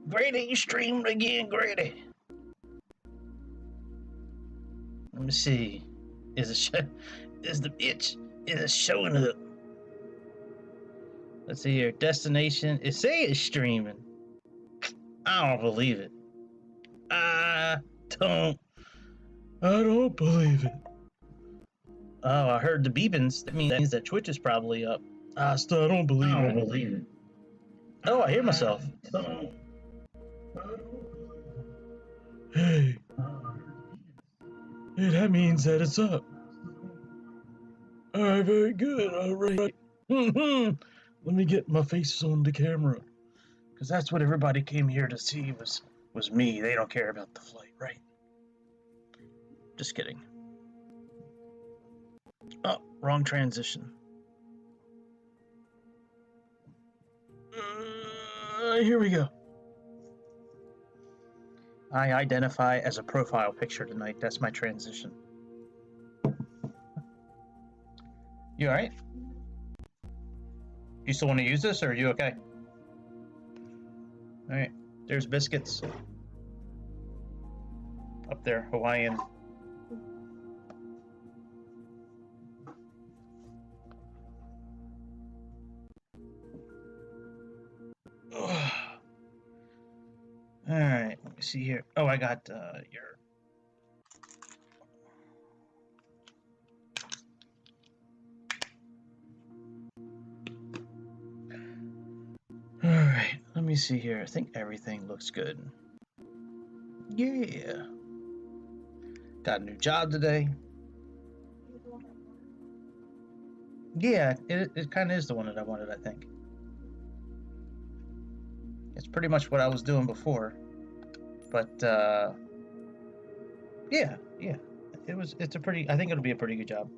Grady, you streamed again, Grady. Let me see. Is the bitch showing up? Let's see here. Destination. It say it's streaming. I don't believe it. I don't believe it. Oh, I heard the beepings. That means that Twitch is probably up. I still don't believe it. Oh, I hear myself. Hey. Hey, that means that it's up. Alright, very good. Alright. Let me get my face on the camera. Because that's what everybody came here to see was me. They don't care about the flight, right? Just kidding. Oh, wrong transition. Here we go. I identify as a profile picture tonight. That's my transition. You alright? You still want to use this, or are you okay? Alright, there's biscuits. Up there, Hawaiian. Alright, let me see here. Oh, I got your... Alright, let me see here. I think everything looks good. Yeah. Got a new job today. Yeah, it kind of is the one that I wanted, I think. It's pretty much what I was doing before. But, yeah. It's a pretty... I think it'll be a pretty good job.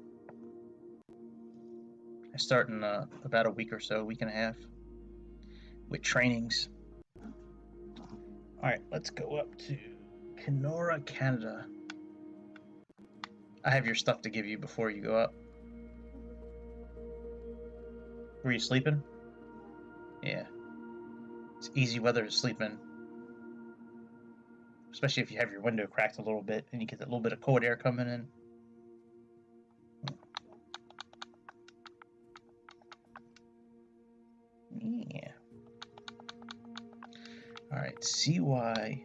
I start in about a week or so, week and a half. With trainings. Alright, let's go up to KENORA, Canada. I have your stuff to give you before you go up. Were you sleeping? Yeah. It's easy weather to sleep in. Especially if you have your window cracked a little bit and you get that little bit of cold air coming in. Yeah. Alright, CYQK.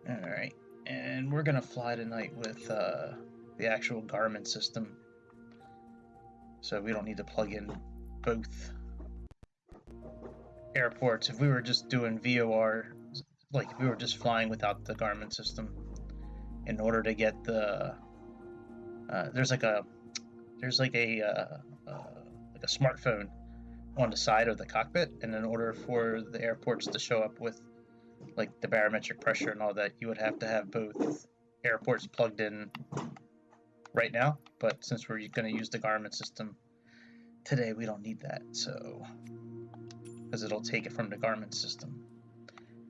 Alright, and we're gonna fly tonight with the actual Garmin system. So we don't need to plug in both airports. If we were just doing VOR, like if we were just flying without the Garmin system, in order to get the there's like a smartphone on the side of the cockpit, and in order for the airports to show up with like the barometric pressure and all that, you would have to have both airports plugged in right now. But since we're going to use the Garmin system today, we don't need that, so because it'll take it from the Garmin system.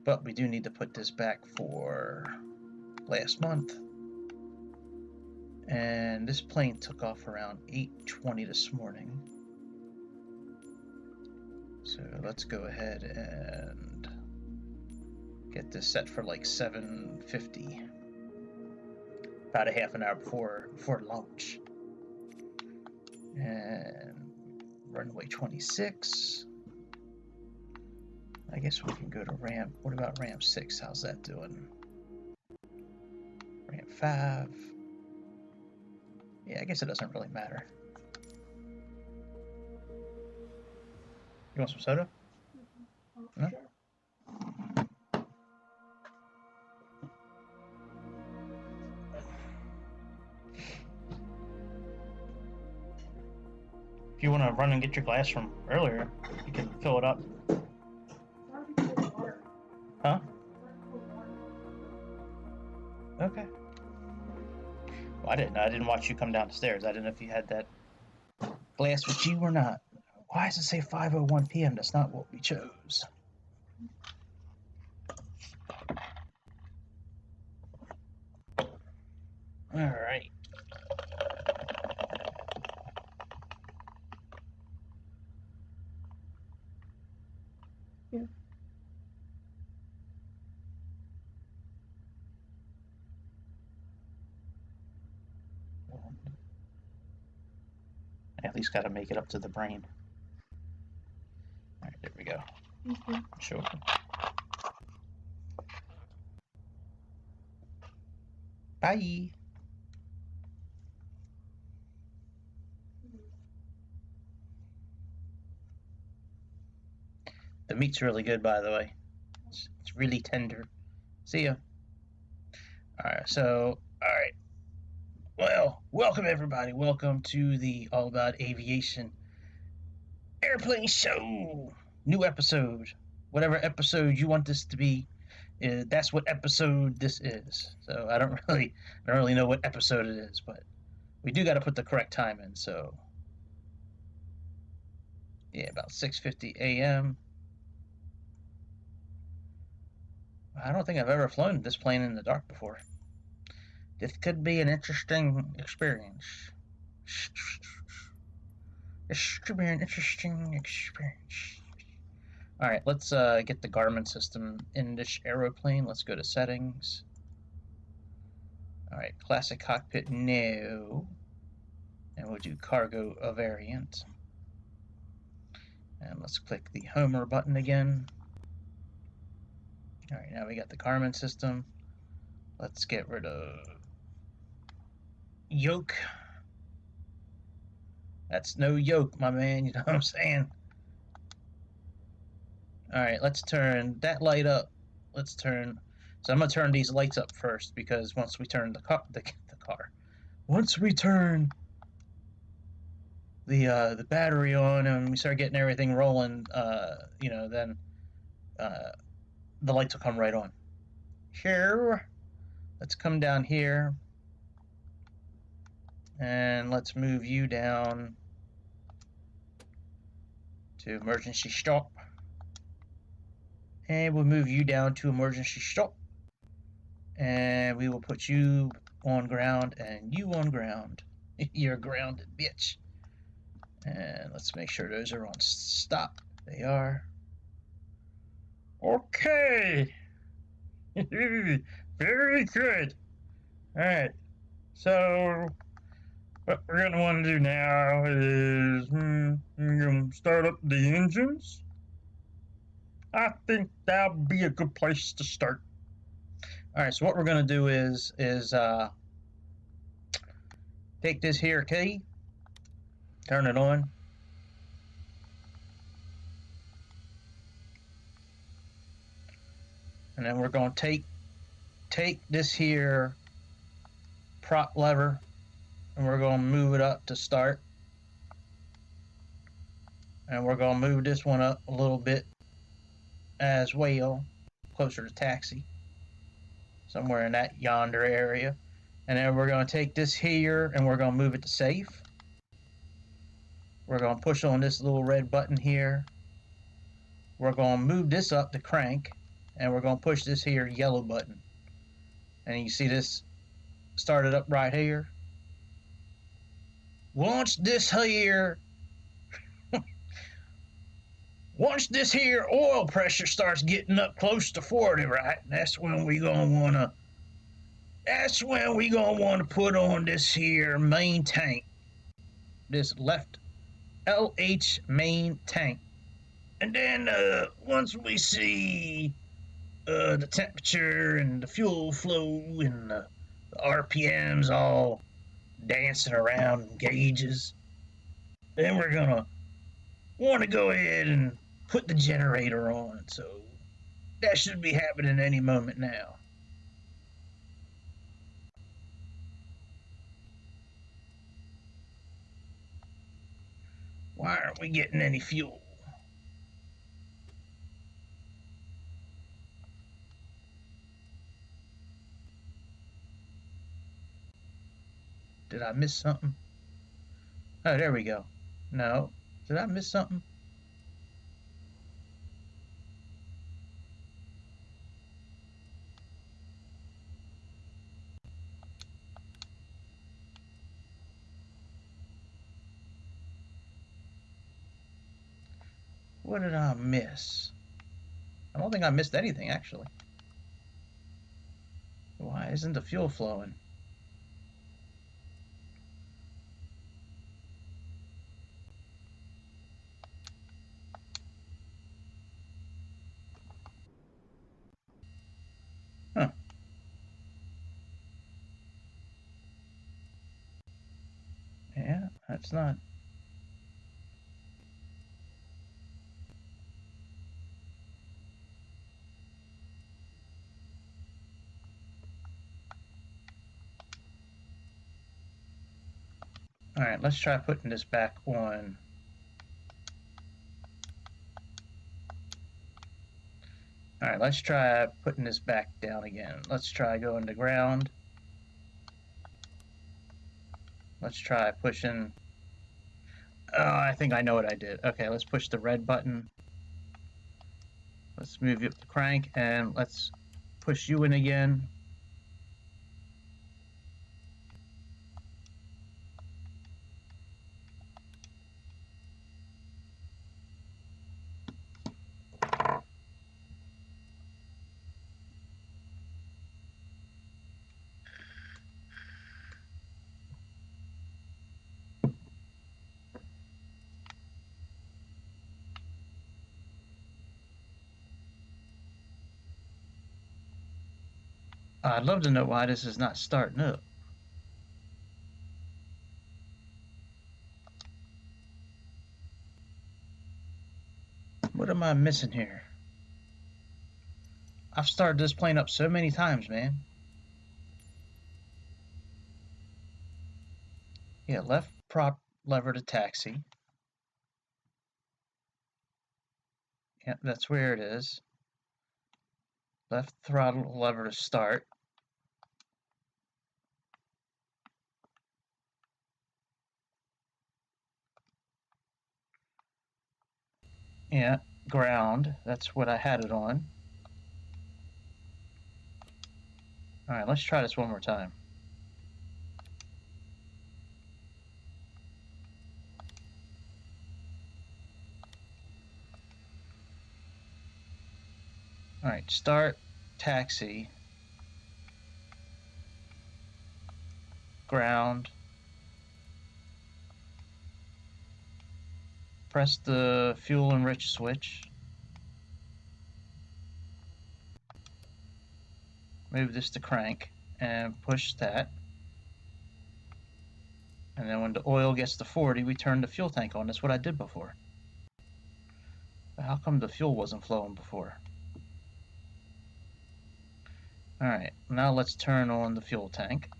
But we do need to put this back for last month. And this plane took off around 8:20 this morning. So let's go ahead and get this set for like 7:50. About a half an hour before launch. And runway 26. I guess we can go to ramp. What about ramp 6? How's that doing? Ramp 5. Yeah, I guess it doesn't really matter. You want some soda? No? Sure. If you want to run and get your glass from earlier, you can fill it up. Huh? Okay. Well, I didn't watch you come down the stairs. I didn't know if you had that glass with you or not. Why does it say 5:01 p.m.? That's not what we chose. All right. Yeah. I at least got to make it up to the brain. All right, there we go. Okay. Sure. Bye. The meat's really good, by the way. It's really tender. See ya. Alright, so, alright. Well, welcome everybody. Welcome to the All About Aviation Airplane Show. New episode. Whatever episode you want this to be, that's what episode this is. So I don't really know what episode it is, but we do got to put the correct time in. So yeah, about 6:50 a.m. I don't think I've ever flown this plane in the dark before. This could be an interesting experience. This could be an interesting experience. Alright, let's get the Garmin system in this aeroplane. Let's go to settings. Alright, classic cockpit, no. And we'll do cargo a variant. And let's click the Homer button again. Alright, now we got the Garmin system. Let's get rid of yoke. That's no yoke, my man, you know what I'm saying? Alright, let's turn that light up. Let's turn... So I'm going to turn these lights up first, because once we turn the car... Once we turn the battery on and we start getting everything rolling, you know, then the lights will come right on. Here. Let's come down here. And let's move you down to emergency stop. And we'll move you down to emergency stop. And we will put you on ground and you on ground. You're grounded, bitch. And let's make sure those are on stop. They are. Okay. Very good. Alright. So what we're going to want to do now is we're going to start up the engines. I think that'll be a good place to start. Alright, so what we're going to do is take this here key, turn it on. And then we're going to take this here prop lever and we're going to move it up to start. And we're going to move this one up a little bit as well, closer to taxi, somewhere in that yonder area. And then we're going to take this here and we're going to move it to safe. We're going to push on this little red button here. We're going to move this up to crank, and we're going to push this here yellow button. And you see this started up right here. Once this here oil pressure starts getting up close to 40, right? That's when we gonna wanna put on this here main tank. This left LH main tank. And then once we see the temperature and the fuel flow and the RPMs all dancing around gauges, then we're gonna want to go ahead and put the generator on. So that should be happening any moment now. Why aren't we getting any fuel? Did I miss something? Oh, there we go. No. Did I miss something? What did I miss? I don't think I missed anything, actually. Why isn't the fuel flowing? Huh. Yeah, that's not... Alright, let's try putting this back on. Alright, let's try putting this back down again. Let's try going to ground. Let's try pushing... Oh, I think I know what I did. Okay, let's push the red button. Let's move up the crank, and let's push you in again. I'd love to know why this is not starting up. What am I missing here? I've started this plane up so many times, man. Yeah, left prop lever to taxi. Yeah, that's where it is. Left throttle lever to start. Yeah, ground. That's what I had it on. Alright, let's try this one more time. Alright, start, taxi, ground. Press the fuel enrich switch. Move this to crank and push that. And then when the oil gets to 40, we turn the fuel tank on. That's what I did before. But how come the fuel wasn't flowing before? Alright, now let's turn on the fuel tank.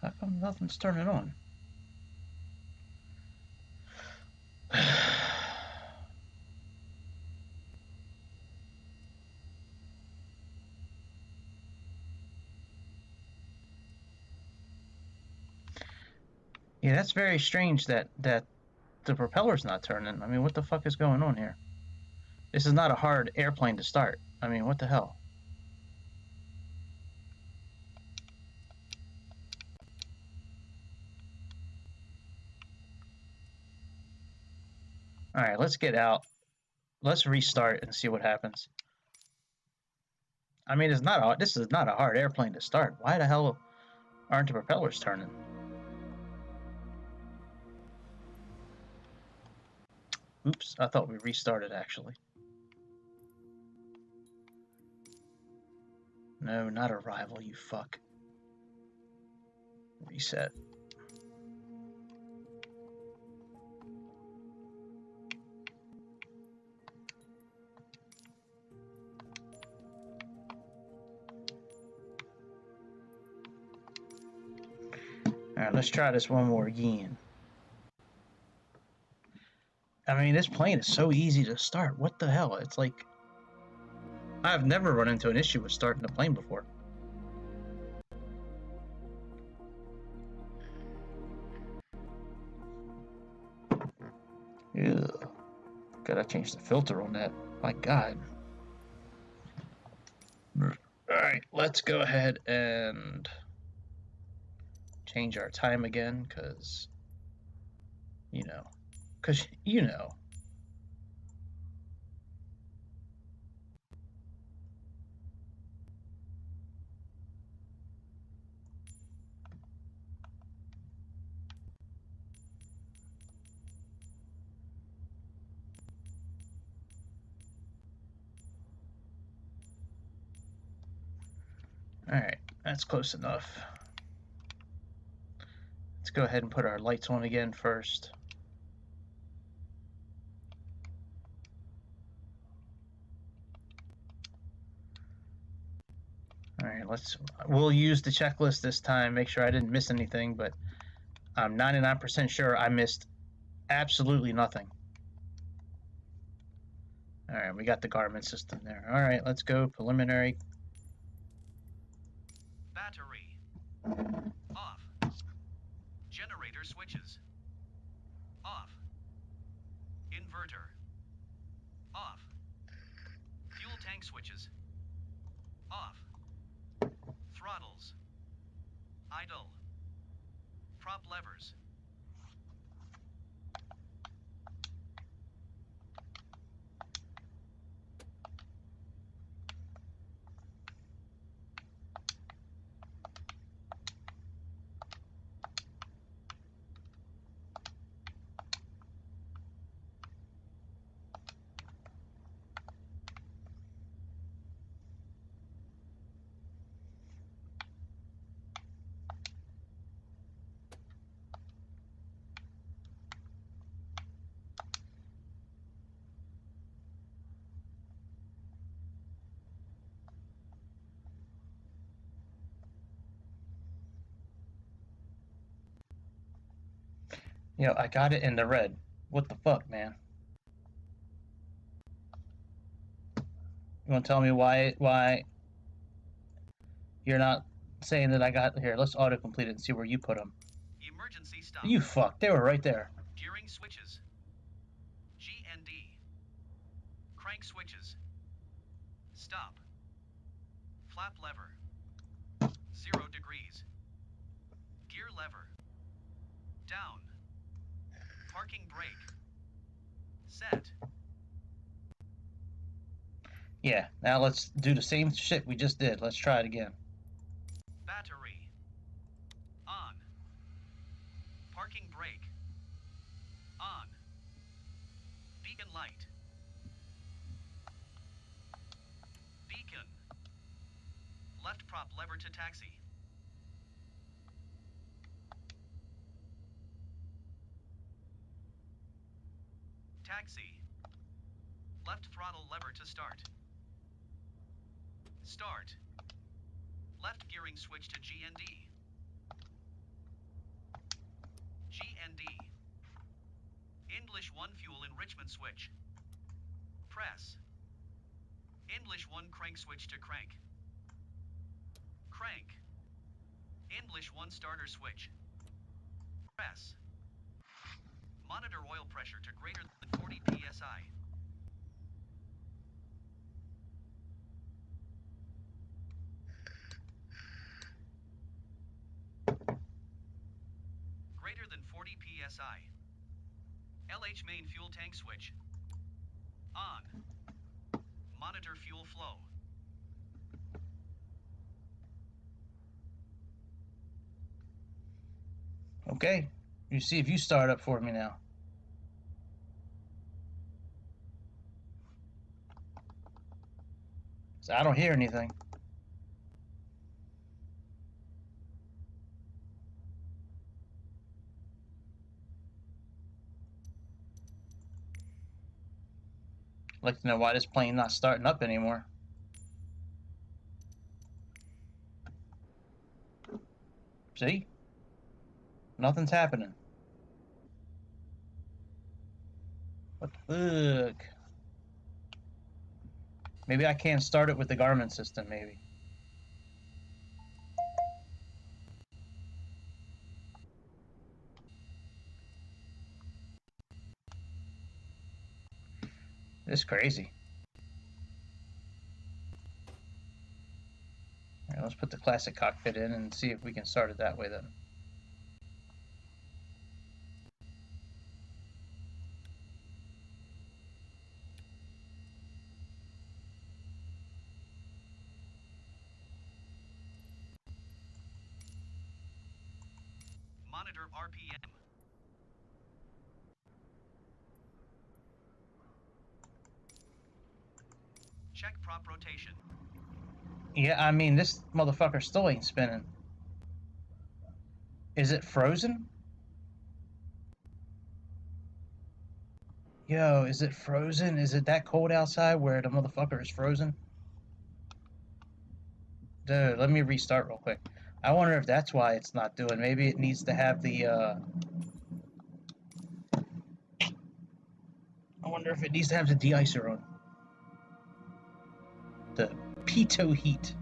How come nothing's turning on? Yeah, that's very strange that the propeller's not turning. I mean, what the fuck is going on here? This is not a hard airplane to start. I mean, what the hell? Alright, let's get out. Let's restart and see what happens. I mean, this is not a hard airplane to start. Why the hell aren't the propellers turning? Oops, I thought we restarted actually. No, not arrival, you fuck. Reset. Alright, let's try this one more again. I mean, this plane is so easy to start. What the hell? It's like... I've never run into an issue with starting a plane before. Ew. Gotta change the filter on that. My God. Alright, let's go ahead and change our time again, because, you know. Alright, that's close enough. Let's go ahead and put our lights on again first. Alright, we'll use the checklist this time, make sure I didn't miss anything, but I'm 99% sure I missed absolutely nothing. Alright, we got the Garmin system there. Alright, let's go preliminary. Battery. Off. Generator switches. Off. Inverter. Off. Fuel tank switches. Off. Throttles. Idle. Prop levers. You know, I got it in the red. What the fuck, man? You want to tell me why you're not saying that I got here? Let's autocomplete it and see where you put them. Emergency stop. You fuck. They were right there. Gearing switches. G and D. Crank switches. Stop. Flap lever. 0 degrees. Gear lever. Down. Parking brake. Set. Yeah, now let's do the same shit we just did. Let's try it again. Battery. On. Parking brake. On. Beacon light. Beacon. Left prop lever to taxi. Taxi. Left throttle lever to start. Start. Left gearing switch to G and D. G and D. English 1 fuel enrichment switch. Press. English 1 crank switch to crank. Crank. English 1 starter switch. Press. Monitor oil pressure to greater than 40 psi. Greater than 40 psi. LH main fuel tank switch. On. Monitor fuel flow. Okay. You see if you start up for me now. So I don't hear anything. I'd like to know why this plane not starting up anymore. See? Nothing's happening. What the fuck? Maybe I can't start it with the Garmin system, maybe. It's crazy. All right, let's put the classic cockpit in and see if we can start it that way then. Monitor RPM. Check prop rotation. Yeah, I mean, this motherfucker still ain't spinning. Is it frozen? Yo, is it frozen? Is it that cold outside where the motherfucker is frozen? Dude, let me restart real quick. I wonder if that's why it's not doing. Maybe it needs to have the, I wonder if it needs to have the de-icer on. The pitot heat.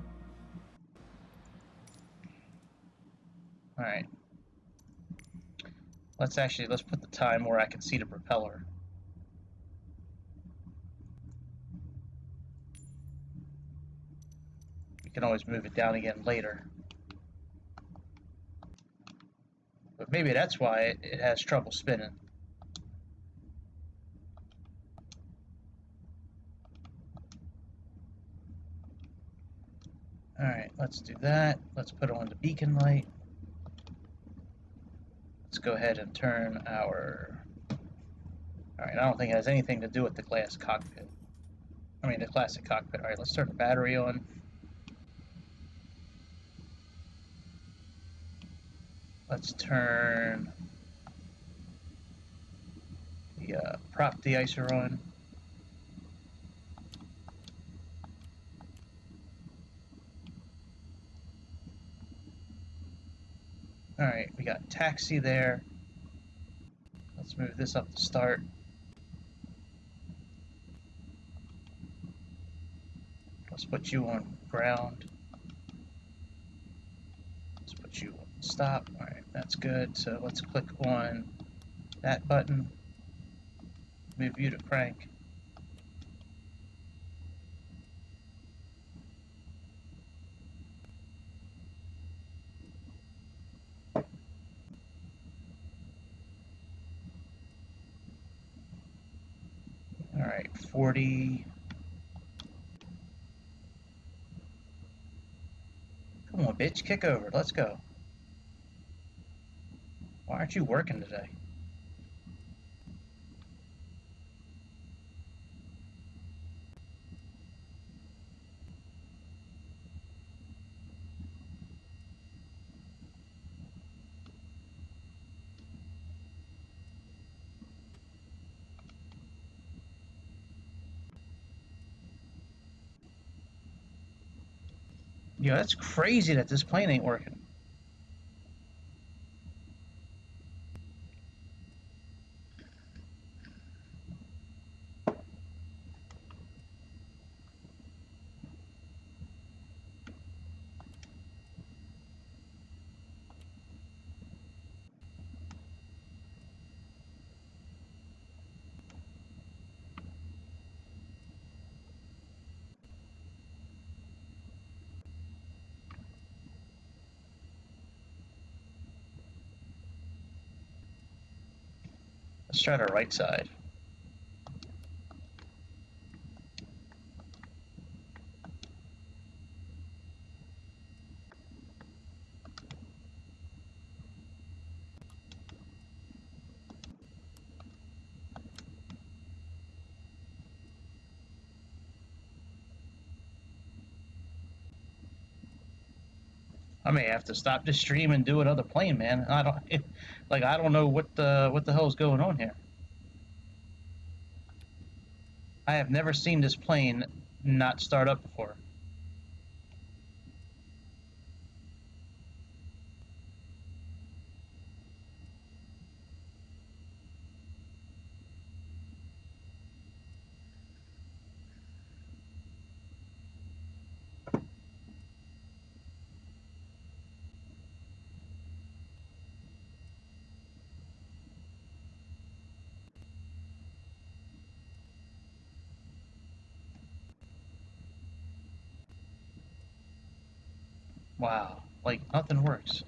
Alright. Let's put the time where I can see the propeller. We can always move it down again later. But maybe that's why it has trouble spinning. Alright, let's do that. Let's put on the beacon light. Let's go ahead and turn our... Alright, I don't think it has anything to do with the glass cockpit. I mean, the classic cockpit. Alright, let's turn the battery on. Let's turn the prop de-icer on. Alright, we got taxi there. Let's move this up to start. Let's put you on ground. Let's put you on stop. Alright, that's good. So let's click on that button. Move you to crank. Alright, 40. Come on, bitch, kick over. Let's go. Why aren't you working today? Yo, that's crazy that this plane ain't working. Let's try the right side. I may have to stop this stream and do another plane, man. I don't know what the hell's going on here. I have never seen this plane not start up before. Wow, like nothing works.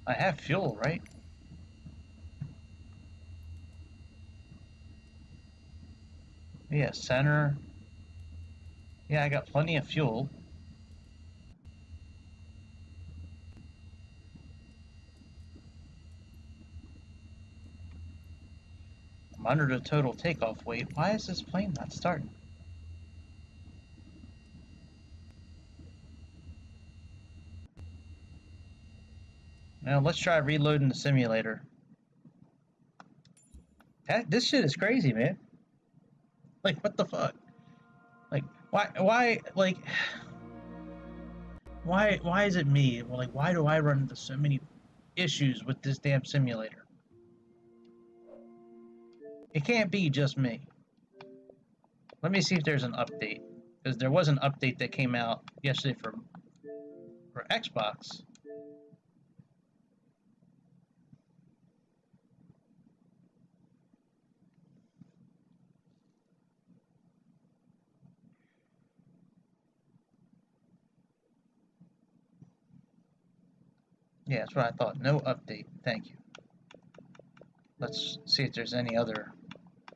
I have fuel, right? Yeah, center. Yeah, I got plenty of fuel. I'm under the total takeoff weight. Why is this plane not starting? Now let's try reloading the simulator. This shit is crazy, man. Like, what the fuck? Like, why is it me? Well, like, why do I run into so many issues with this damn simulator? It can't be just me. Let me see if there's an update, because there was an update that came out yesterday for Xbox. Yeah, that's what I thought. No update. Thank you. Let's see if there's any other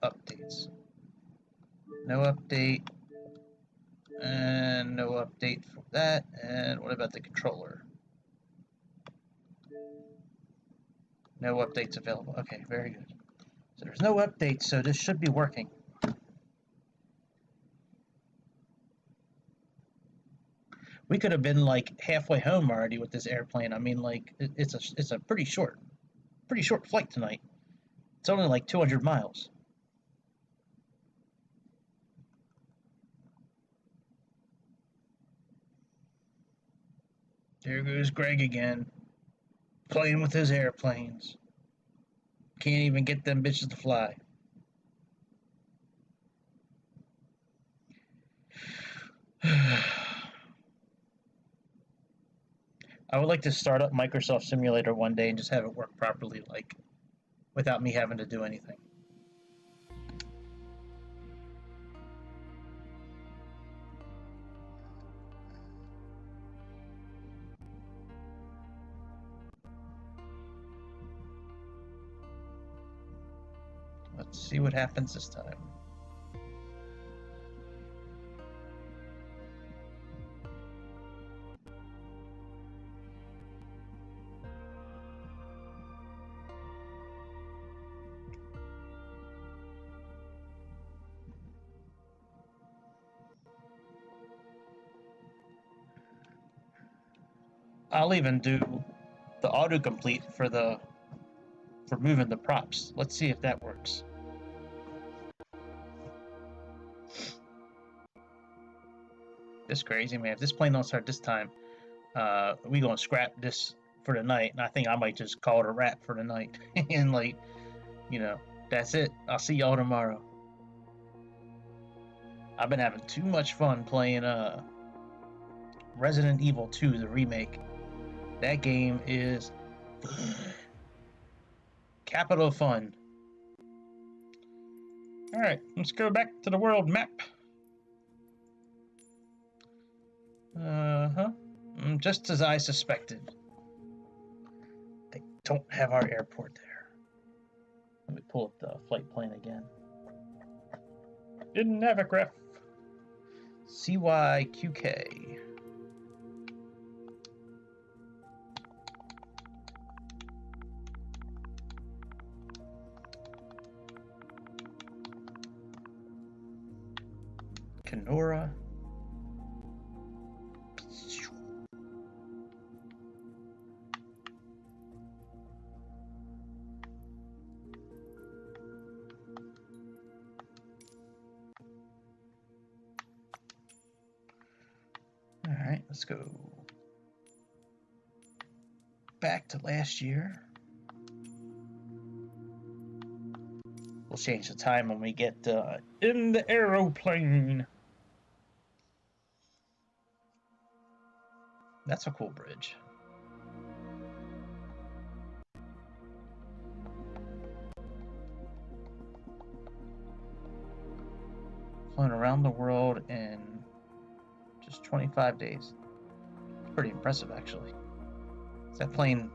updates. No update. And no update for that. And what about the controller? No updates available. Okay, very good. So there's no updates, so this should be working. We could have been like halfway home already with this airplane. I mean, like it's a pretty short flight tonight. It's only like 200 miles. There goes Greg again, playing with his airplanes. Can't even get them bitches to fly. I would like to start up Microsoft Simulator one day and just have it work properly, like, without me having to do anything. Let's see what happens this time. I'll even do the autocomplete for moving the props. Let's see if that works. This crazy, man. If this plane don't start this time, we gonna scrap this for the night, and I think I might just call it a wrap for the night. And like, you know, that's it. I'll see y'all tomorrow. I've been having too much fun playing Resident Evil 2, the remake. That game is capital fun. Alright, let's go back to the world map. Just as I suspected. They don't have our airport there. Let me pull up the flight plan again. In Navigraph. CYQK. KENORA. Alright, let's go back to last year. We'll change the time when we get in the aeroplane. That's a cool bridge. Flown around the world in just 25 days. It's pretty impressive, actually. That plane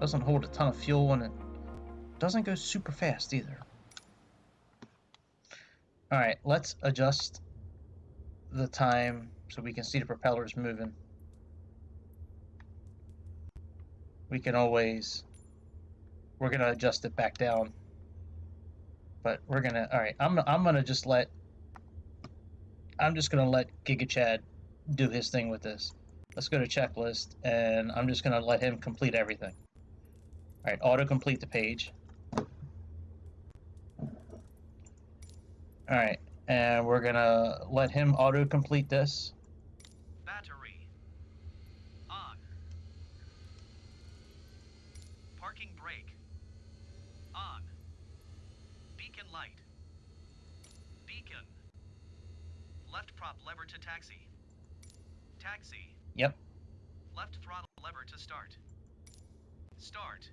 doesn't hold a ton of fuel and it doesn't go super fast either. Alright, let's adjust the time so we can see the propellers moving. We can always, we're gonna adjust it back down, but we're gonna, alright, I'm just gonna let Giga Chad do his thing with this. Let's go to checklist, and I'm just gonna let him complete everything. Alright, auto-complete the page. Alright, and we're gonna let him auto-complete this. Battery. On. Parking brake. On. Beacon light. Beacon. Left prop lever to taxi. Taxi. Yep. Left throttle lever to start. Start.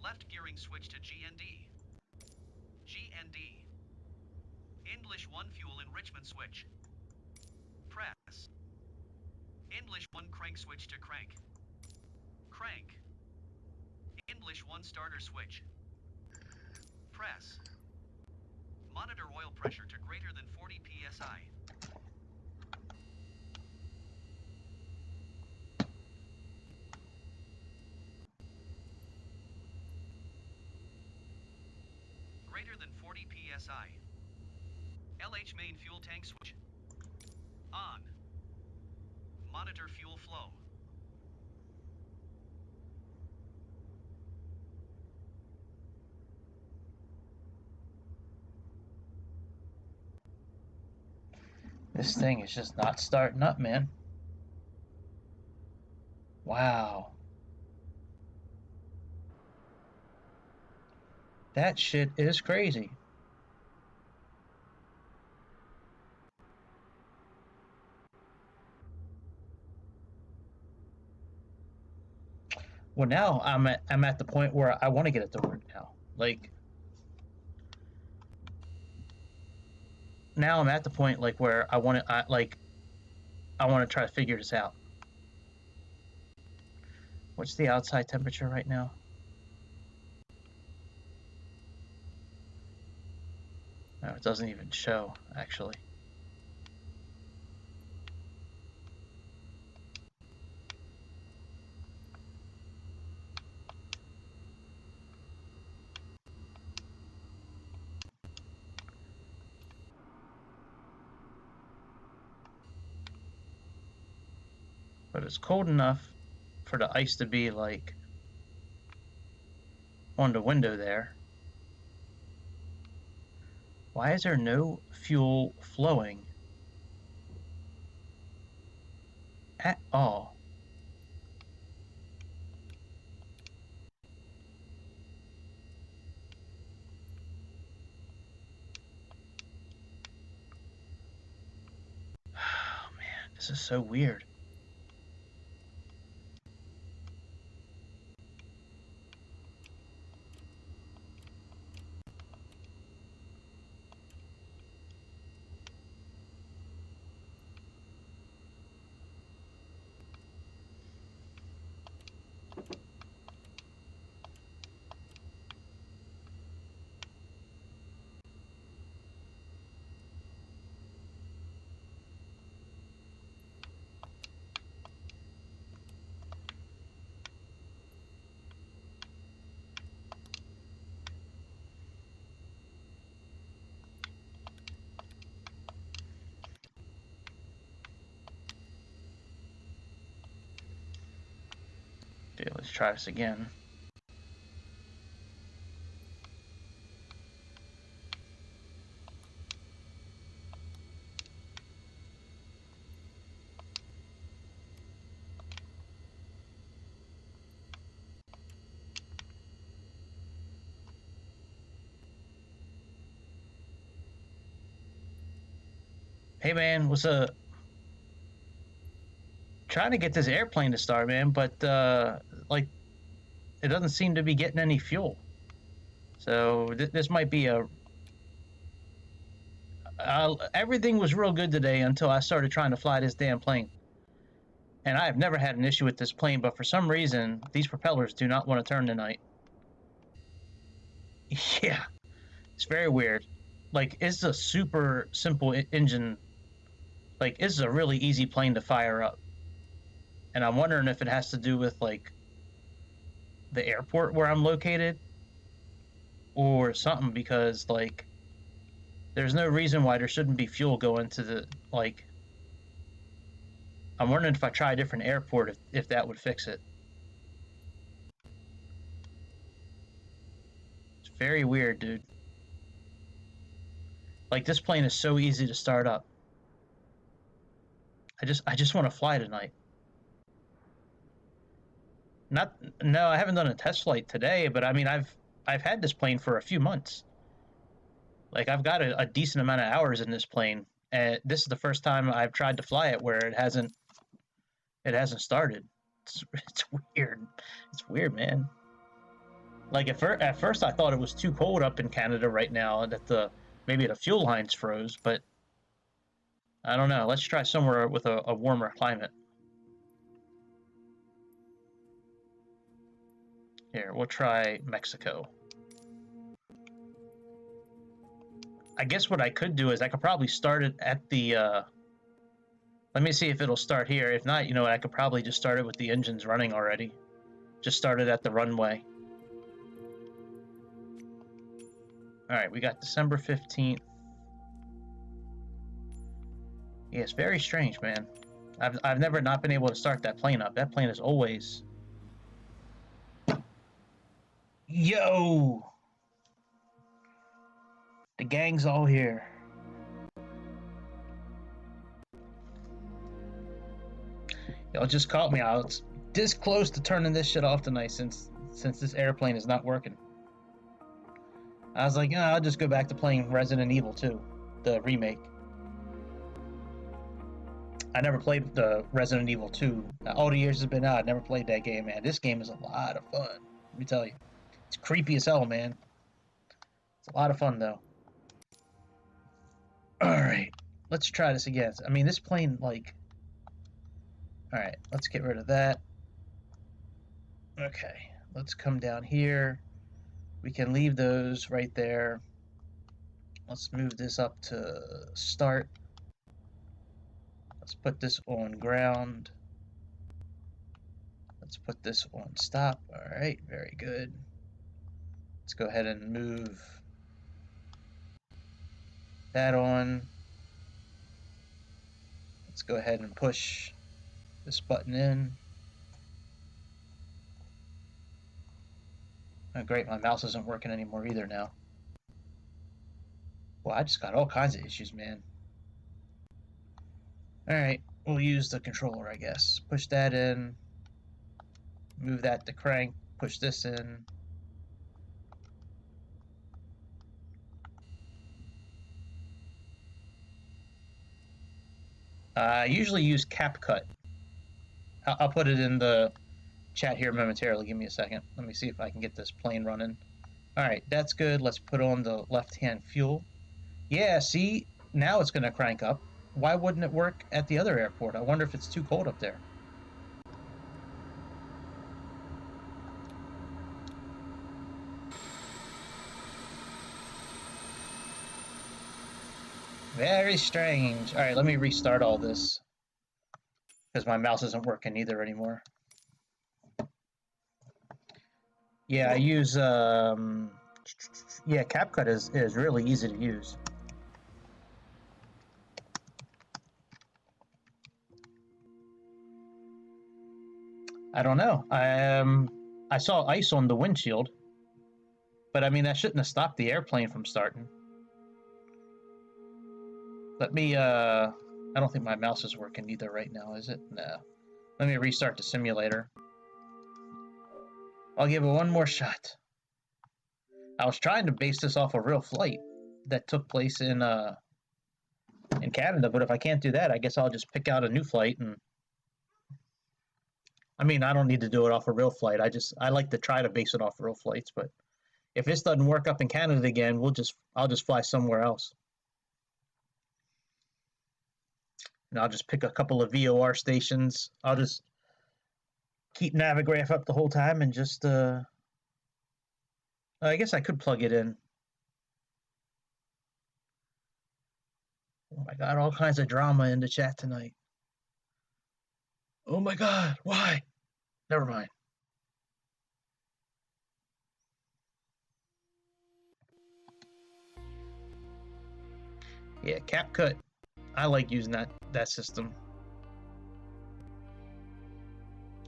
Left gearing switch to GND. GND. English 1 fuel enrichment switch. Press. English 1 crank switch to crank. Crank. English 1 starter switch. Press. Monitor oil pressure to greater than 40 psi. Greater than 40 psi. LH main fuel tank switch. On. Monitor fuel flow. This thing is just not starting up, man. Wow. That shit is crazy. Well, now I'm at the point where I want to get it to work now. Like, now I'm at the point like where I want to try to figure this out. What's the outside temperature right now? No, it doesn't even show, actually. But it's cold enough for the ice to be like on the window there. Why is there no fuel flowing at all? Oh man, this is so weird. Okay, let's try this again. Hey man, what's up? Trying to get this airplane to start, man, but like it doesn't seem to be getting any fuel. So this might be a Everything was real good today until I started trying to fly this damn plane. And I have never had an issue with this plane, but for some reason, these propellers do not want to turn tonight. Yeah, it's very weird. Like, it's a super simple engine. Like, it's a really easy plane to fire up. And I'm wondering if it has to do with, like, the airport where I'm located or something, because, like, there's no reason why there shouldn't be fuel going to the, like, I'm wondering if I try a different airport, if that would fix it. It's very weird, dude. Like, this plane is so easy to start up. I just want to fly tonight. No, I haven't done a test flight today, but I mean, I've had this plane for a few months. Like, I've got a decent amount of hours in this plane, and this is the first time I've tried to fly it where it hasn't started. It's weird. It's weird, man. Like, at first I thought it was too cold up in Canada right now, and that maybe the fuel lines froze, but I don't know. Let's try somewhere with a warmer climate. Here, we'll try Mexico. I guess what I could do is I could probably start it at the, let me see if it'll start here. If not, you know what, I could probably just start it with the engines running already. Just start it at the runway. Alright, we got December 15th. Yeah, it's very strange, man. I've never not been able to start that plane up. That plane is always... Yo! The gang's all here. Y'all just caught me. I was this close to turning this shit off tonight since this airplane is not working. I was like, I'll just go back to playing Resident Evil 2, the remake. I never played the Resident Evil 2. All the years it's been out, I never played that game, man. This game is a lot of fun. Let me tell you. It's creepy as hell, man. It's a lot of fun, though. Alright. Let's try this again. I mean, this plane, like... Alright, let's get rid of that. Okay. Let's come down here. We can leave those right there. Let's move this up to start. Let's put this on ground. Let's put this on stop. Alright, very good. Let's go ahead and move that on. Let's go ahead and push this button in. Oh great, my mouse isn't working anymore either now. Well, I just got all kinds of issues, man. Alright, we'll use the controller, I guess. Push that in. Move that to crank. Push this in. I usually use CapCut. I'll put it in the chat here momentarily. Give me a second. Let me see if I can get this plane running. Alright, that's good. Let's put on the left-hand fuel. Yeah, see? Now it's going to crank up. Why wouldn't it work at the other airport? I wonder if it's too cold up there. Very strange. Alright, let me restart all this. Because my mouse isn't working either anymore. Yeah, I use, yeah, CapCut is really easy to use. I don't know. I saw ice on the windshield. But I mean, that shouldn't have stopped the airplane from starting. Let me, I don't think my mouse is working either right now, is it? No. Let me restart the simulator. I'll give it one more shot. I was trying to base this off a real flight that took place in Canada, but if I can't do that, I guess I'll just pick out a new flight and... I mean, I don't need to do it off a real flight. I like to try to base it off real flights, but if this doesn't work up in Canada again, I'll just fly somewhere else. And I'll just pick a couple of VOR stations. I'll just keep Navigraph up the whole time and just, I guess I could plug it in. Oh my God, all kinds of drama in the chat tonight. Oh my God, why? Never mind. Yeah, CapCut. I like using that system.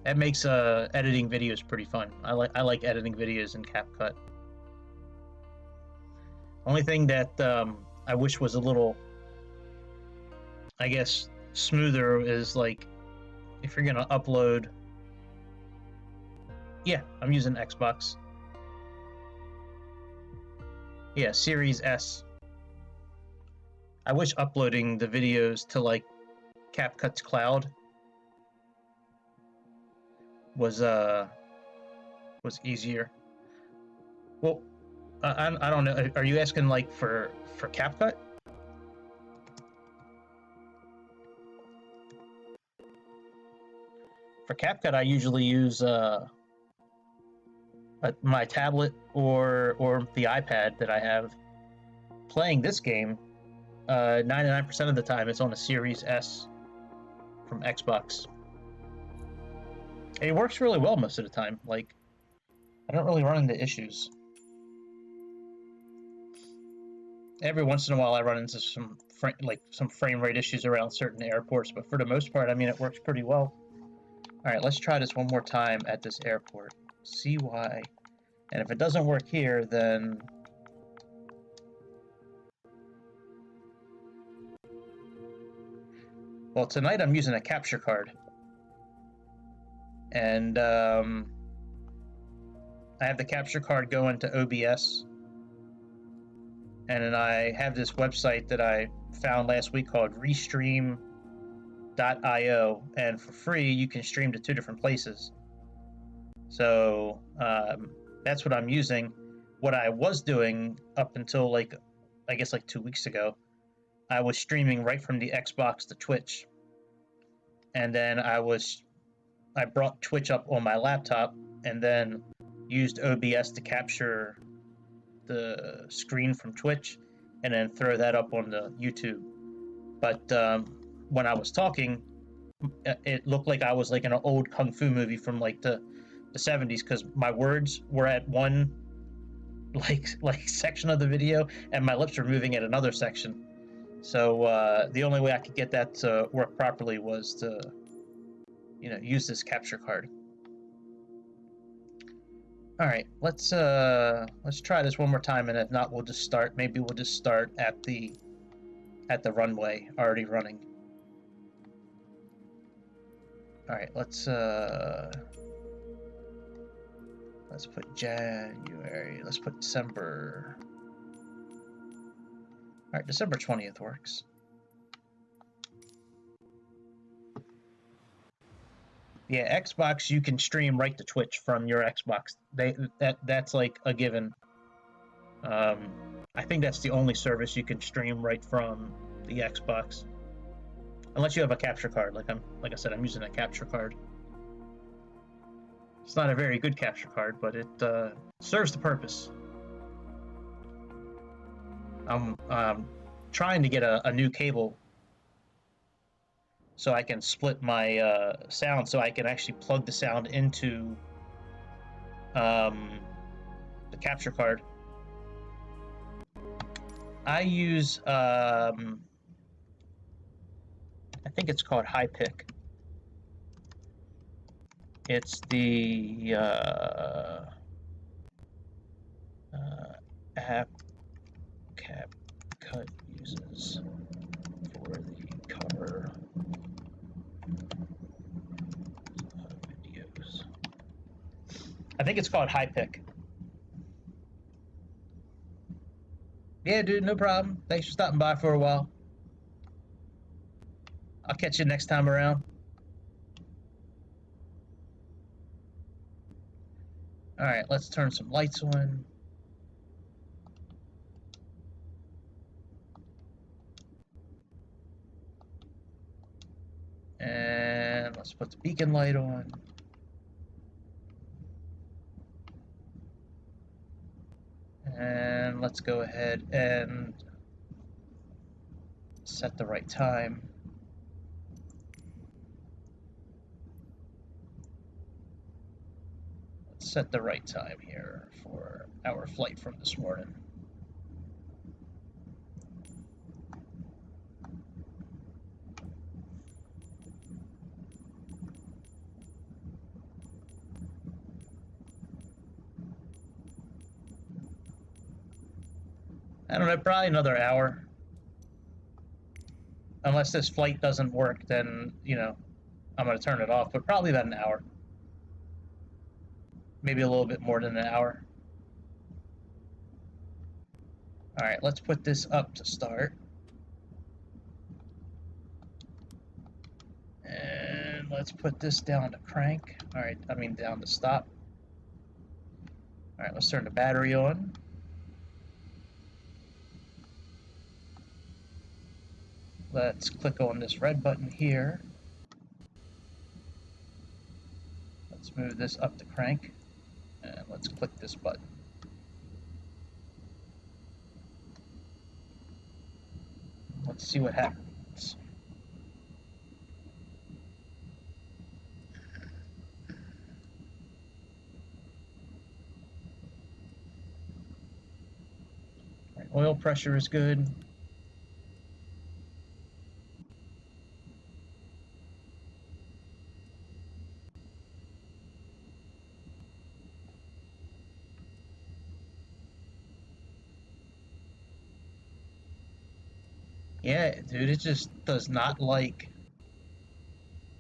That makes editing videos pretty fun. I like editing videos in CapCut. Only thing that I wish was a little, I guess, smoother is like if you're gonna upload. Yeah, I'm using Xbox. Yeah, Series S. I wish uploading the videos to like CapCut's cloud was easier. Well, I don't know. Are you asking like for CapCut? For CapCut, I usually use my tablet or the iPad that I have. Playing this game, 99% of the time it's on a Series S from Xbox. And it works really well most of the time. Like, I don't really run into issues. Every once in a while I run into some frame rate issues around certain airports, but for the most part, I mean, it works pretty well. All right, let's try this one more time at this airport. CY. And if it doesn't work here, then well, tonight I'm using a capture card. And I have the capture card going to OBS. And then I have this website that I found last week called restream.io. And for free, you can stream to 2 different places. So that's what I'm using. What I was doing up until like, I guess like 2 weeks ago, I was streaming right from the Xbox to Twitch. And then I brought Twitch up on my laptop and then used OBS to capture the screen from Twitch and then throw that up on the YouTube. But when I was talking, it looked like I was like in an old kung fu movie from like the 70s, because my words were at one like section of the video and my lips were moving at another section. So the only way I could get that to work properly was to, use this capture card. All right, let's try this one more time, and if not, we'll just start. Maybe we'll just start at the runway already running. All right, let's put January. Let's put December. All right, December 20th works. Yeah, Xbox, you can stream right to Twitch from your Xbox. That's like a given. I think that's the only service you can stream right from the Xbox, unless you have a capture card. Like I said, I'm using a capture card. It's not a very good capture card, but it serves the purpose. I'm trying to get a new cable so I can split my sound, so I can actually plug the sound into the capture card. I use, I think it's called High Pick. It's the app CapCut uses for the cover videos. I think it's called High Pick. Yeah, dude, no problem. Thanks for stopping by for a while. I'll catch you next time around. All right, let's turn some lights on. let's put the beacon light on. And let's go ahead and set the right time. Let's set the right time here for our flight from this morning. I don't know, probably another hour. Unless this flight doesn't work, then, you know, I'm going to turn it off, but probably about an hour. Maybe a little bit more than an hour. Alright, let's put this up to start. And let's put this down to crank. Alright, I mean down to stop. Alright, let's turn the battery on. Let's click on this red button here. Let's move this up to crank. And let's click this button. Let's see what happens. All right, oil pressure is good. Yeah, dude, it just does not like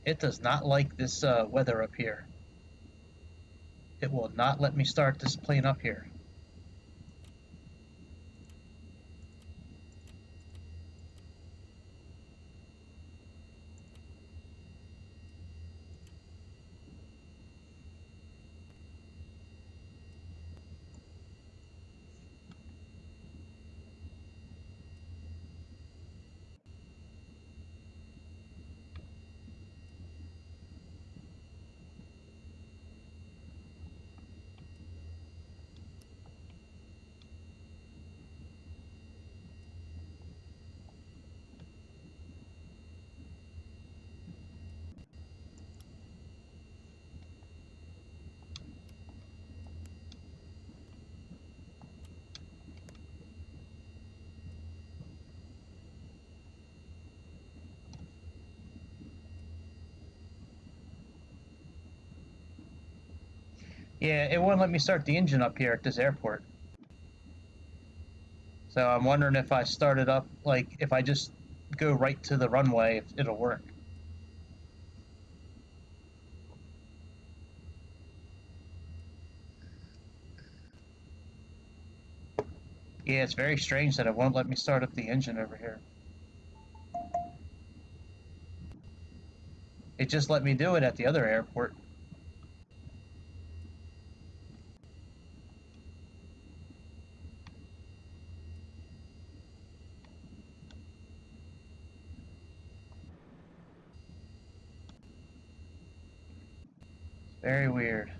this weather up here. It will not let me start this plane up here. Yeah, it won't let me start the engine up here at this airport. So I'm wondering if I start it up, like, if I just go right to the runway, if it'll work. Yeah, it's very strange that it won't let me start up the engine over here. It just let me do it at the other airport. It's very weird.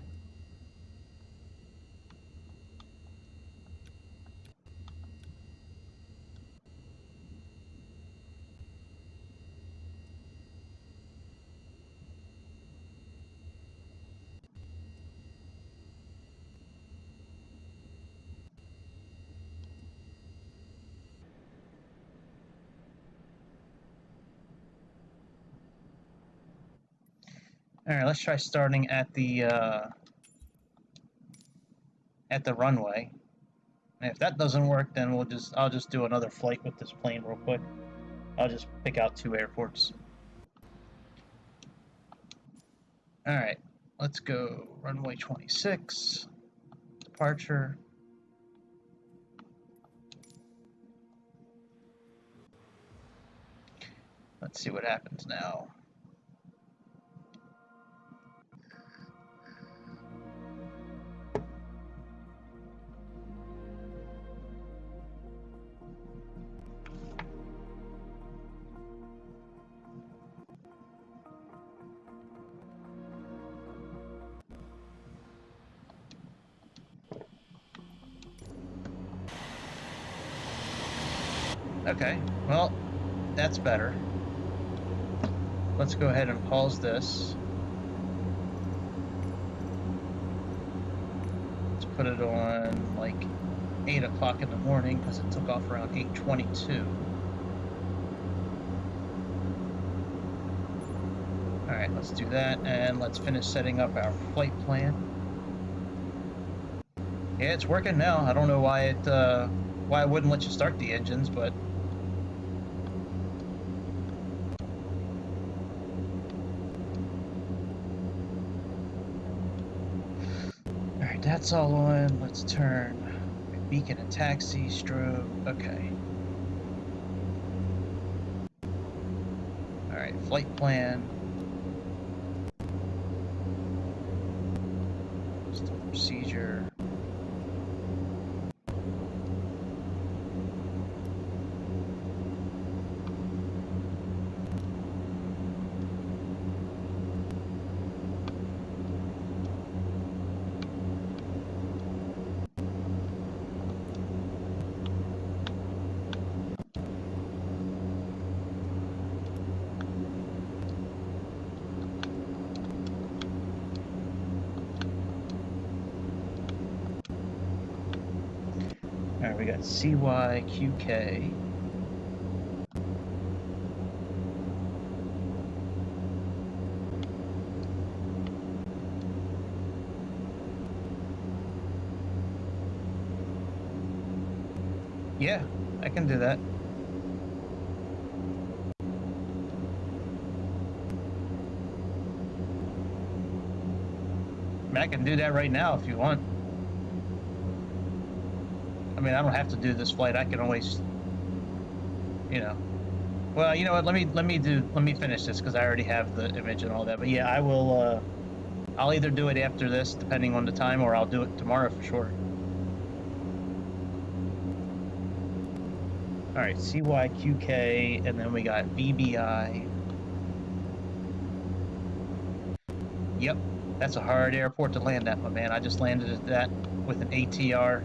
All right, let's try starting at the runway. And if that doesn't work, then I'll just do another flight with this plane real quick. I'll just pick out 2 airports. All right, let's go runway 26, departure. Let's see what happens now. Okay, well, that's better. Let's go ahead and pause this. Let's put it on like 8 o'clock in the morning because it took off around 8:22. Alright, let's do that, and let's finish setting up our flight plan. Yeah, it's working now. I don't know why it wouldn't let you start the engines, but alright, that's all on. Let's turn beacon and taxi, strobe. Okay. Alright, flight plan. Procedure. Alright, we got CYQK. Yeah, I can do that. I mean, I can do that right now if you want. I mean, I don't have to do this flight. I can always, you know. Well, you know what? Let me finish this because I already have the image and all that. But yeah, I will. I'll either do it after this, depending on the time, or I'll do it tomorrow for sure. All right, CYQK, and then we got BBI. Yep, that's a hard airport to land at, my man. I just landed at that with an ATR.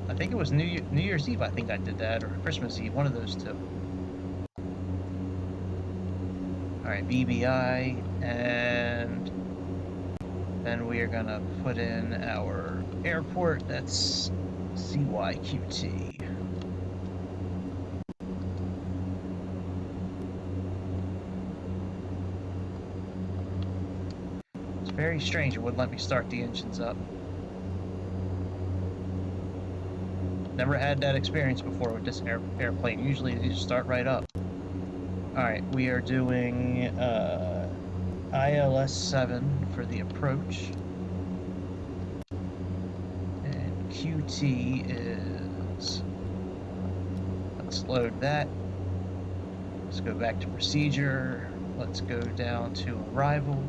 I think it was New Year's Eve. I think I did that, or Christmas Eve, one of those two. All right, BBI, and then we are gonna put in our airport. That's CYQT. It's very strange. It wouldn't let me start the engines up. Never had that experience before with this airplane. Usually they just start right up. Alright, we are doing ILS 7 for the approach. And QT is... Let's load that. Let's go back to procedure. Let's go down to arrival.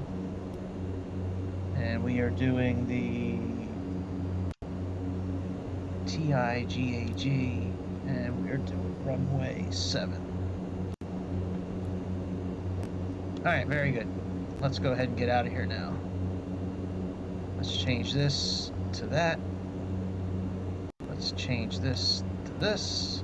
And we are doing the TIGAG, and we're doing runway 7. Alright, very good. Let's go ahead and get out of here now. Let's change this to that. Let's change this to this.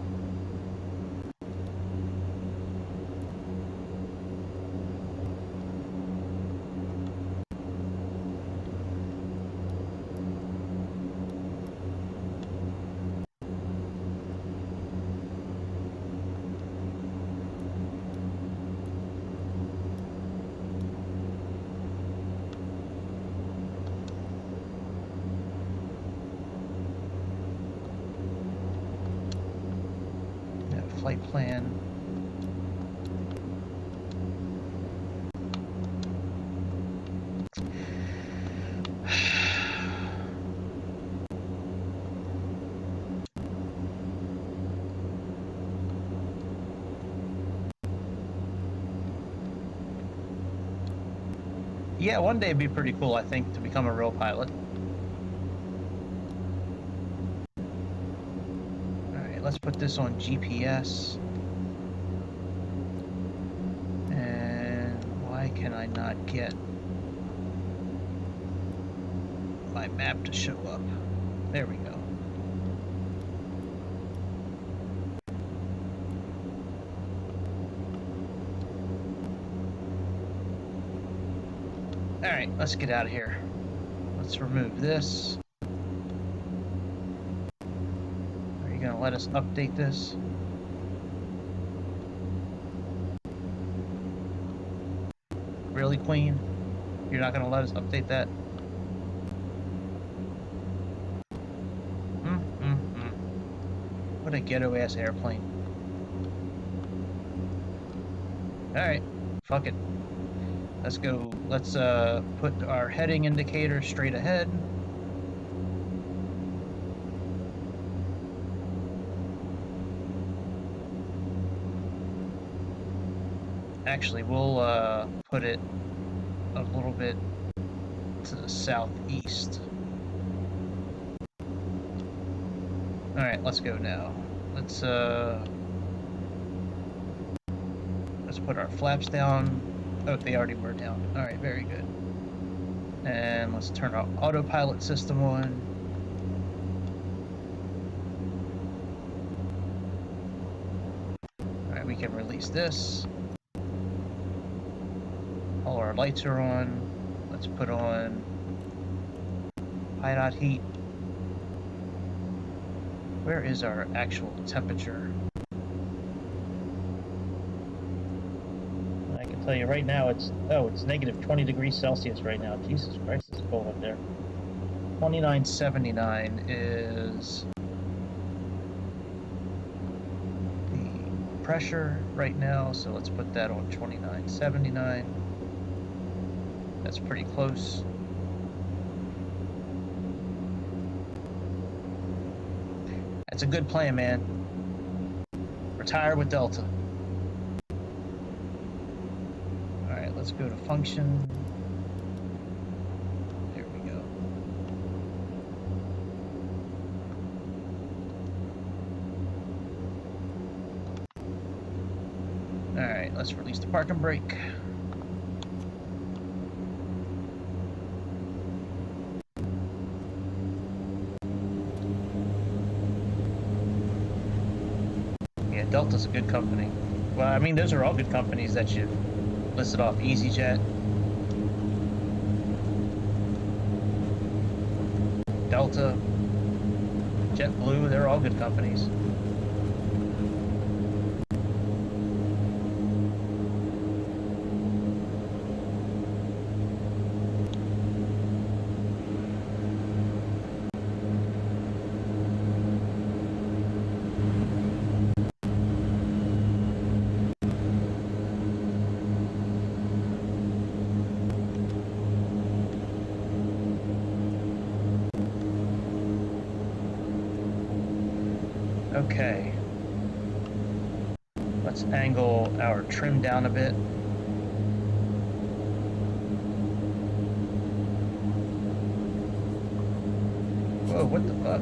Flight plan. Yeah, one day it'd be pretty cool, I think, to become a real pilot. Alright, let's put this on GPS. And why can I not get my map to show up? There we go. Alright, let's get out of here. Let's remove this. Are you gonna let us update this? Really, Queen? You're not gonna let us update that? What a ghetto-ass airplane. Alright, fuck it. Let's go. Let's put our heading indicator straight ahead. Actually, we'll put it a little bit to the southeast. Alright, let's go now. Let's put our flaps down. Oh, they already were down. Alright, very good. And let's turn our autopilot system on. Alright, we can release this. All our lights are on. Let's put on high dot heat. Where is our actual temperature? I can tell you right now it's negative 20 degrees Celsius right now. Jesus Christ, it's cold up there. 2979 is the pressure right now, so let's put that on 2979. That's pretty close. That's a good plan, man. Retire with Delta. Alright, let's go to function. There we go. Alright, let's release the parking brake. Delta's a good company. Well, I mean, those are all good companies that you've listed off. EasyJet, Delta, JetBlue, they're all good companies. Okay, let's angle our trim down a bit. Whoa, what the fuck?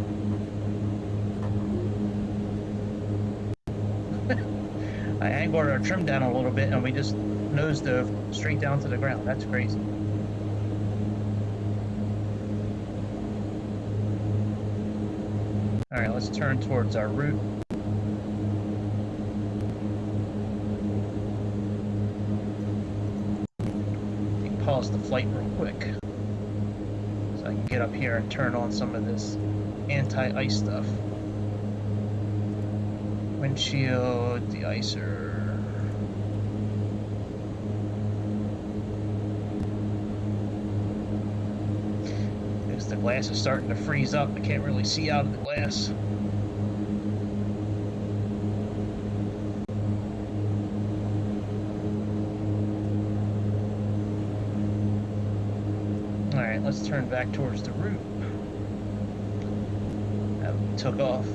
I angled our trim down a little bit and we just nose dove straight down to the ground. That's crazy. Alright, let's turn towards our route. You can pause the flight real quick. So I can get up here and turn on some of this anti-ice stuff. Windshield, de-icer. The glass is starting to freeze up. I can't really see out of the glass. Alright, let's turn back towards the route. That took off.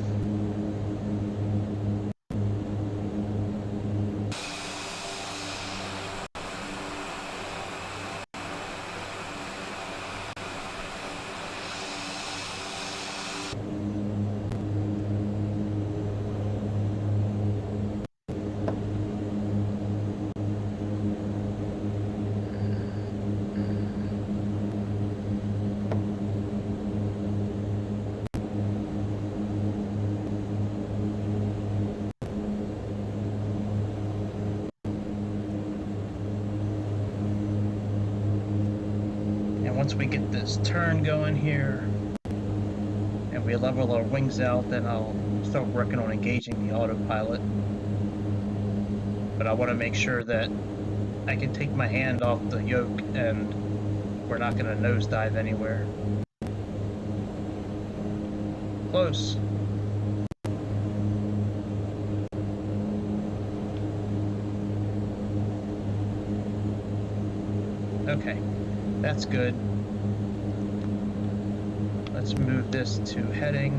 once we get this turn going here and we level our wings out, then I'll start working on engaging the autopilot. But I want to make sure that I can take my hand off the yoke and we're not going to nosedive anywhere. Close. Okay, that's good. Let's move this to heading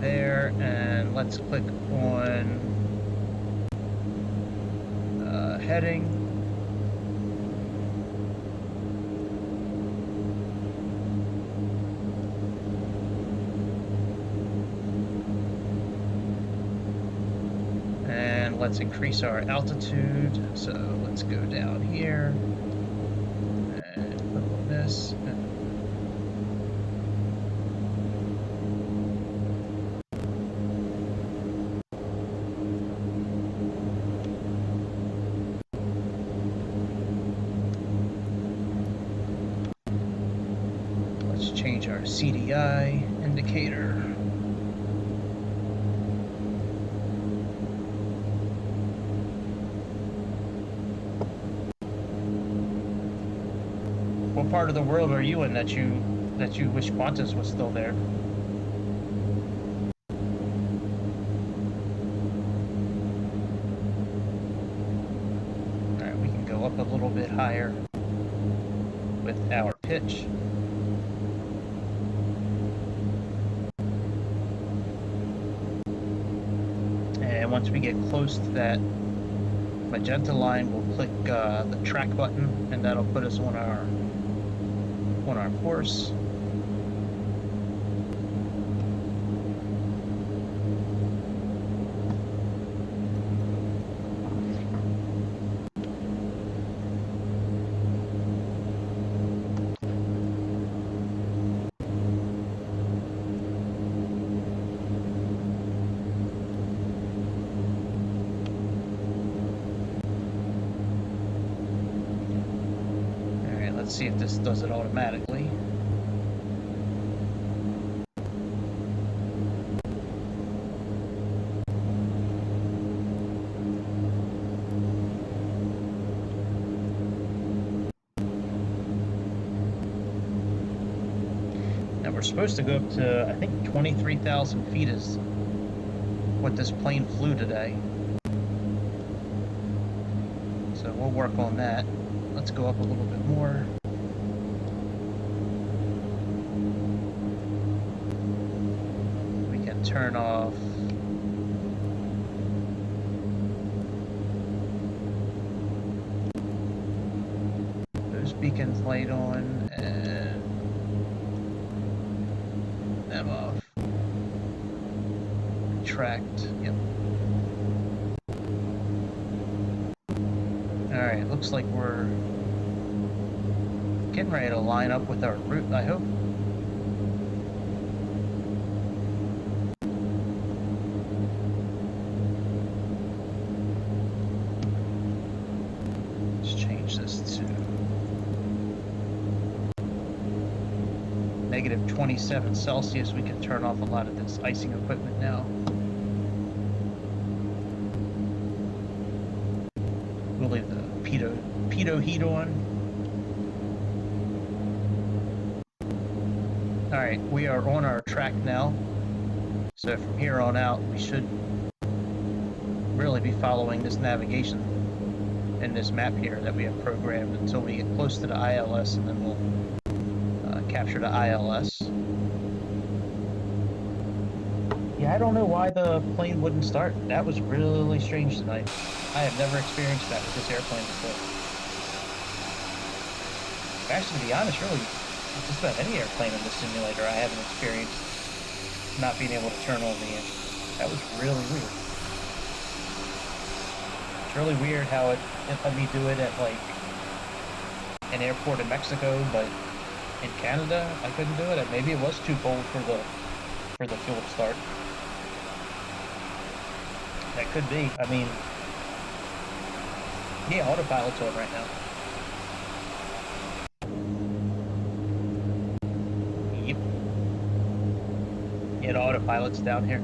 there, and let's click on heading. And let's increase our altitude. So let's go down here and click on this. Change our CDI indicator. What part of the world are you in that you wish Qantas was still there? All right, we can go up a little bit higher with our pitch. And once we get close to that magenta line, we'll click the track button, and that'll put us on our course. Let's see if this does it automatically. Now we're supposed to go up to, I think, 23,000 feet is what this plane flew today. So we'll work on that. Let's go up a little bit more. We can turn off those beacons light on and them off. Retract, yep. Alright, looks like we're getting ready to line up with our route, I hope. Let's change this to -27 Celsius. We can turn off a lot of this icing equipment now. We'll leave the pitot heat on. Alright, we are on our track now, so from here on out we should really be following this navigation in this map here that we have programmed until we get close to the ILS, and then we'll capture the ILS. Yeah, I don't know why the plane wouldn't start. That was really strange tonight. I have never experienced that with this airplane before. Actually, to be honest, really, just about any airplane in this simulator I haven't experienced not being able to turn on the engine. That was really weird. It's really weird how it let me do it at like an airport in Mexico, but in Canada I couldn't do it. Maybe it was too cold for the fuel start. That could be. I mean, yeah, autopilot's on right now. It autopilots down here.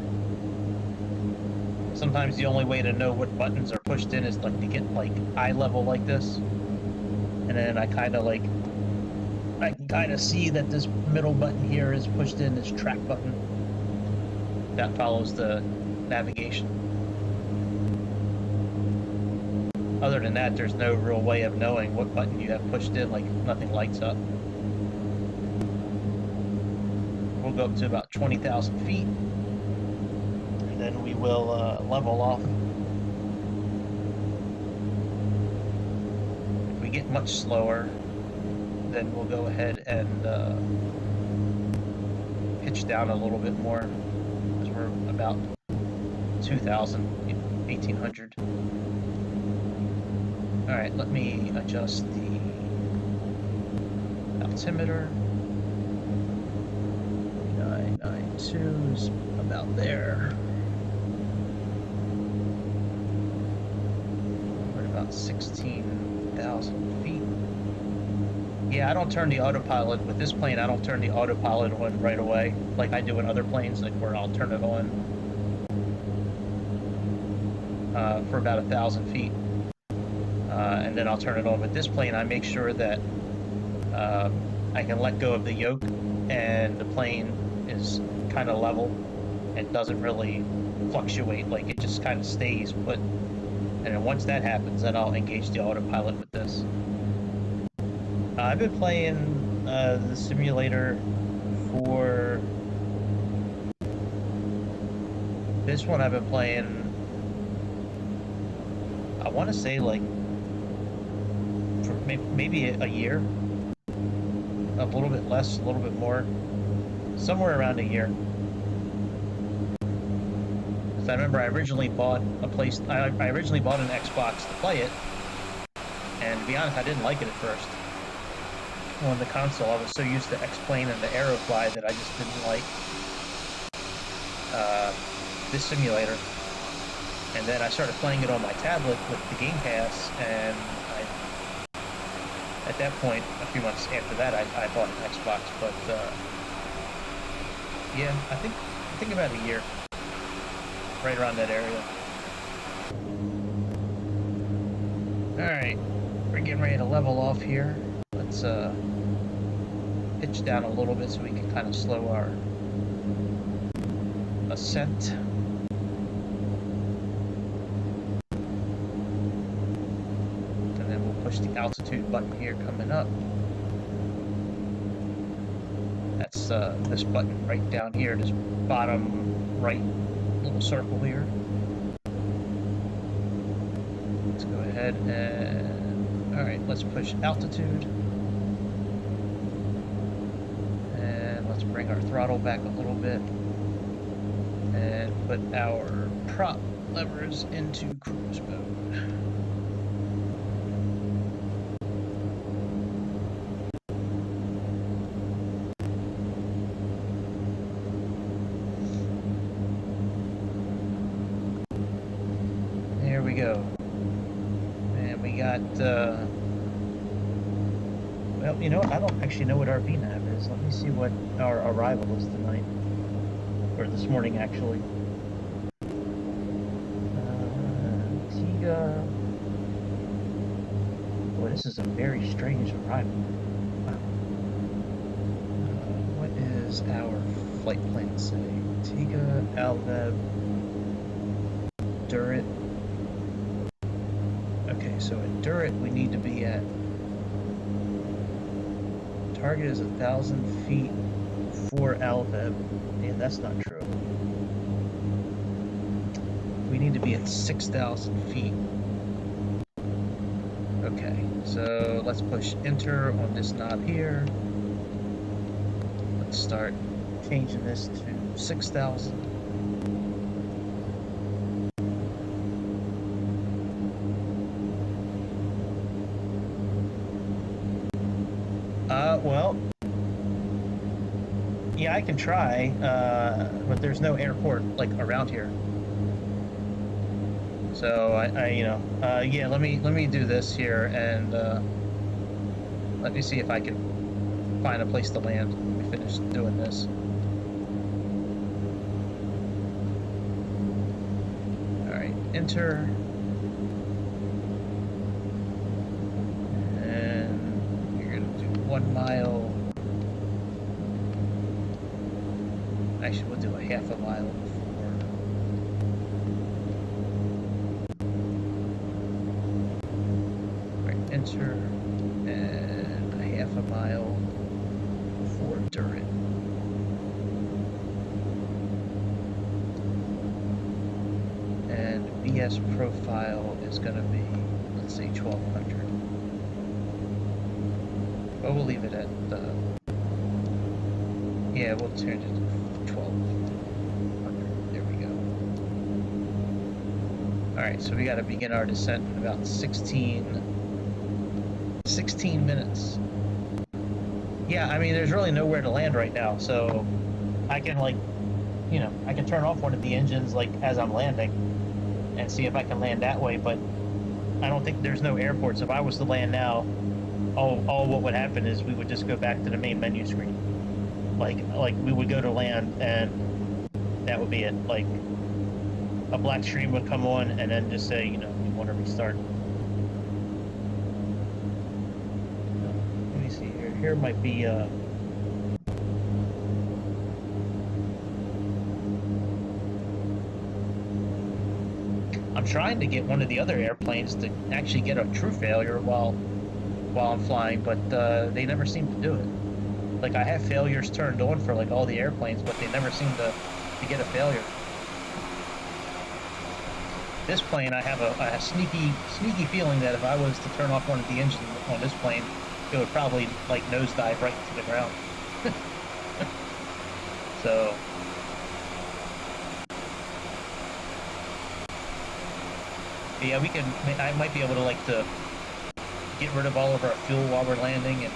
Sometimes the only way to know what buttons are pushed in is like to get like eye level like this. And then I can kind of see that this middle button here is pushed in, this track button. That follows the navigation. Other than that, there's no real way of knowing what button you have pushed in, like nothing lights up. We'll go up to about 20,000 feet, and then we will level off. If we get much slower, then we'll go ahead and pitch down a little bit more, because we're about 2,000, 1,800. Alright, let me adjust the altimeter. 992 is about there. We're at about 16,000 feet. Yeah, I don't turn the autopilot with this plane. I don't turn the autopilot on right away, like I do in other planes, like where I'll turn it on for about 1,000 feet, and then I'll turn it on. With this plane, I make sure that I can let go of the yoke, and the plane is kind of level and doesn't really fluctuate. Like it just kind of stays put. And then once that happens, then I'll engage the autopilot with this. I've been playing the simulator for this one. I've been playing, I want to say like for maybe a year, a little bit less, a little bit more, somewhere around a year. Because I remember I originally bought I originally bought an Xbox to play it, and to be honest, I didn't like it at first. On the console, I was so used to X-Plane and the Aerofly that I just didn't like this simulator. And then I started playing it on my tablet with the Game Pass, and at that point, a few months after that, I bought an Xbox. But yeah, I think about a year, right around that area. All right, we're getting ready to level off here. Let's pitch down a little bit so we can kind of slow our ascent. And then we'll push the altitude button here coming up. That's this button right down here, this bottom right little circle here. Let's go ahead and, all right, let's push altitude. Let's bring our throttle back a little bit and put our prop levers into cruise mode. There we go. And we got, well, you know what? I don't actually know what our VNAV is. Let me see what our arrival is tonight. Or this morning, actually. Tiga. Boy, this is a very strange arrival. Wow. What is our flight plan say? Tiga, Alveb, Durit. Okay, so at Durit, we need to be at, target is 1,000 feet for Alveb. Yeah, that's not true. We need to be at 6,000 feet. Okay, so let's push enter on this knob here. Let's start changing this to 6,000. Well, yeah, I can try, but there's no airport, like, around here. So, yeah, let me do this here, and, let me see if I can find a place to land when we finish doing this. enter. And you're gonna do 1 mile. Actually, we'll do a half a mile before. Right, enter. And a half a mile before during. And BS profile is going to be, let's say, 1200. But we'll leave it at, yeah, we'll turn it to 1200. There we go. Alright, so we got to begin our descent in about 16 minutes. Yeah, I mean, there's really nowhere to land right now, so I can, like, you know, I can turn off one of the engines, like, as I'm landing and see if I can land that way, but I don't think there's no airports. If I was to land now, all what would happen is we would just go back to the main menu screen. Like we would go to land and that would be it. Like, a black screen would come on and then just say, you know, you want to restart. Let me see here. Here might be, I'm trying to get one of the other airplanes to actually get a true failure while I'm flying, but they never seem to do it. Like, I have failures turned on for like all the airplanes, but they never seem to get a failure. This plane, I have a sneaky feeling that if I was to turn off one of the engines on this plane, it would probably like nosedive right to the ground. So. Yeah, I might be able to like to get rid of all of our fuel while we're landing and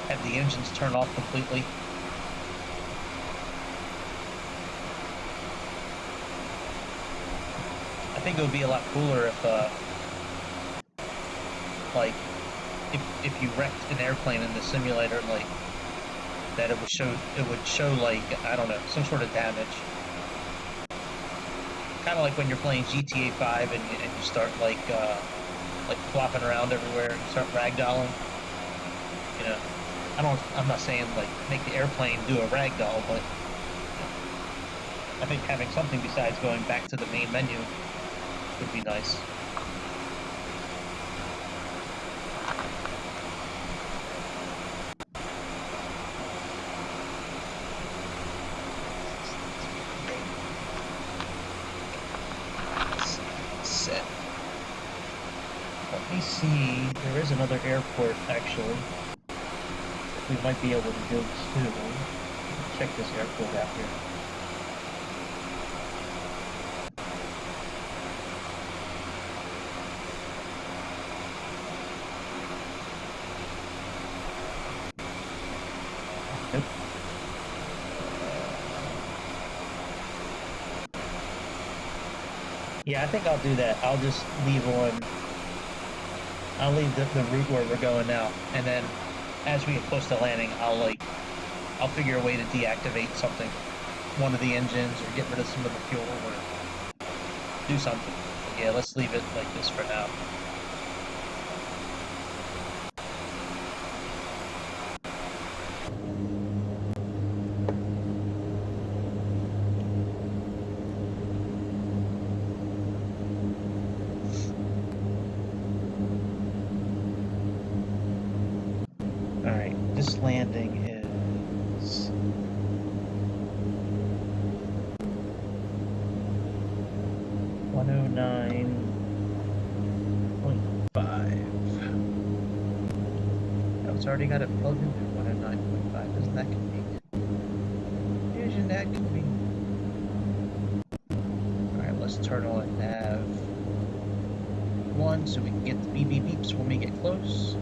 have the engines turn off completely. I think it would be a lot cooler if, like, if you wrecked an airplane in the simulator, like, that it would show like, I don't know, some sort of damage. Kind of like when you're playing GTA 5 and you start like flopping around everywhere and start ragdolling. You know, I'm not saying like make the airplane do a ragdoll, but I think having something besides going back to the main menu would be nice. Let me see, there is another airport actually we might be able to go to. Check this airport out here. Nope. Yeah, I think I'll do that. I'll just leave I'll leave the route where we're going now, and then as we get close to landing, I'll figure a way to deactivate something, one of the engines, or get rid of some of the fuel, or do something. But yeah, let's leave it like this for now. This landing is 109.5. Oh, it's already got it plugged in there. 109.5. Isn't that convenient? Isn't that convenient? Alright, let's turn on nav 1 so we can get the beep beep beeps when we get close.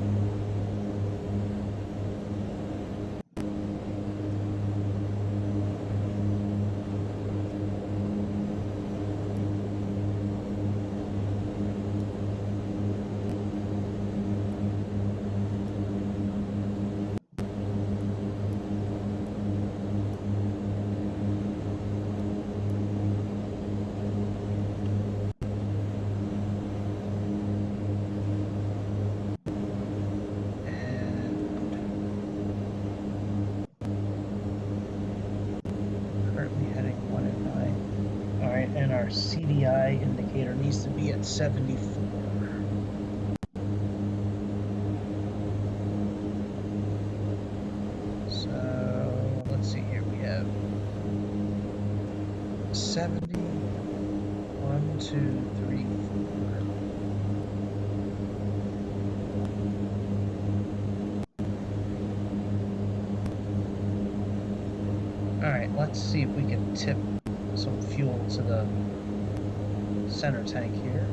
our CDI indicator needs to be at 74. So let's see here, we have 70, 1, 2, 3, 4. Alright, let's see if we can tip some fuel to the center tank here.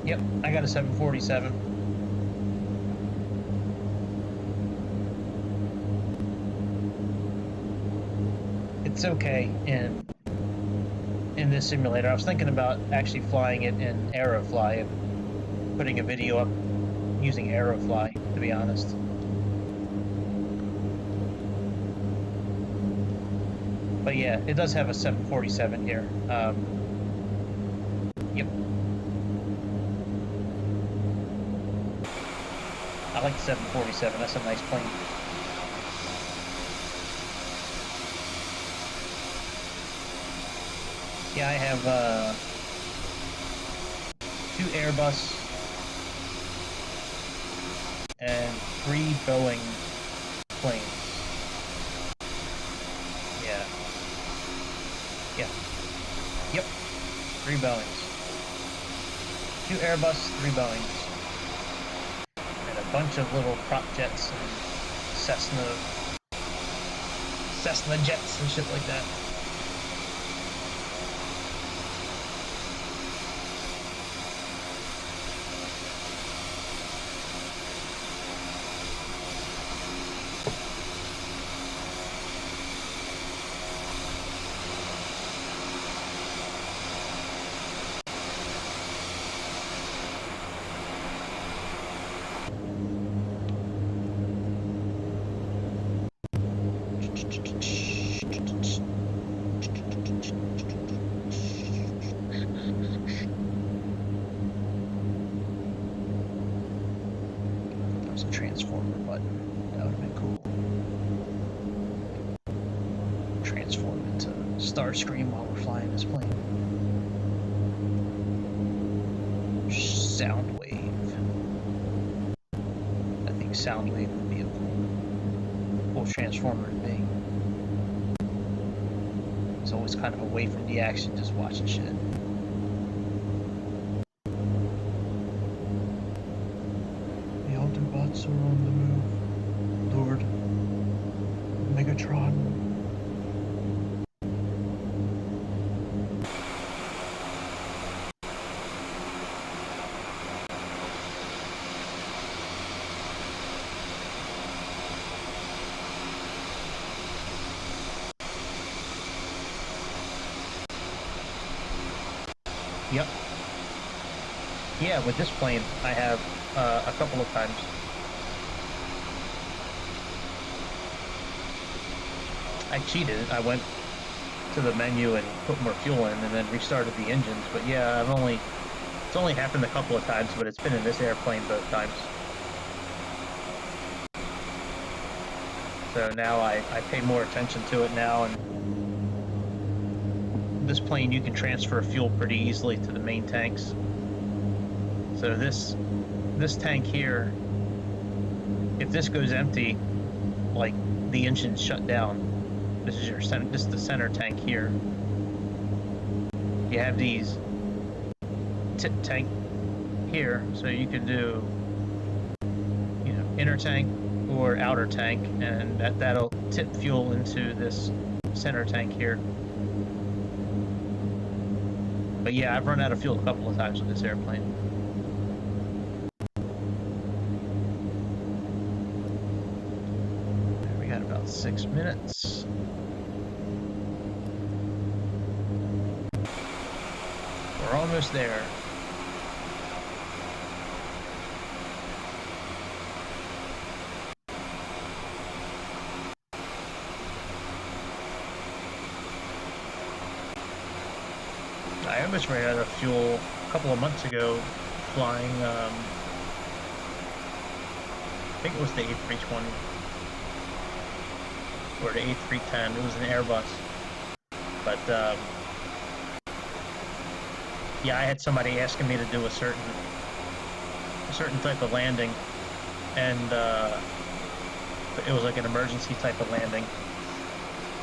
Yep, I got a 747. It's okay in this simulator. I was thinking about actually flying it in Aerofly and putting a video up using Aerofly, to be honest. But yeah, it does have a 747 here. Yep. I like the 747, that's a nice plane. Yeah, I have 2 Airbus and 3 Boeing planes. Yeah. Yeah. Yep. 3 Boeings. 2 Airbus, 3 Boeings. And a bunch of little prop jets and Cessna jets and shit like that. There's a transformer button. That would have been cool. Transform into Starscream while we're flying this plane. Soundwave. I think Soundwave would be a cool transformer to be. It's always kind of away from the action, just watching shit. The Autobots are on the move. Lord. Megatron. Yep. Yeah, with this plane, I have a couple of times. I cheated. I went to the menu and put more fuel in and then restarted the engines. But yeah, it's only happened a couple of times, but it's been in this airplane both times. So now I pay more attention to it now, and this plane you can transfer fuel pretty easily to the main tanks. So this tank here, if this goes empty, like the engine's shut down. This is the center tank here. You have these tip tank here, so you can do, you know, inner tank or outer tank, and that'll tip fuel into this center tank here. But yeah, I've run out of fuel a couple of times with this airplane. We got about 6 minutes. We're almost there. I almost ran out of fuel a couple of months ago flying, I think it was the A320 or the A310. It was an Airbus, but yeah, I had somebody asking me to do a certain type of landing, and it was like an emergency type of landing,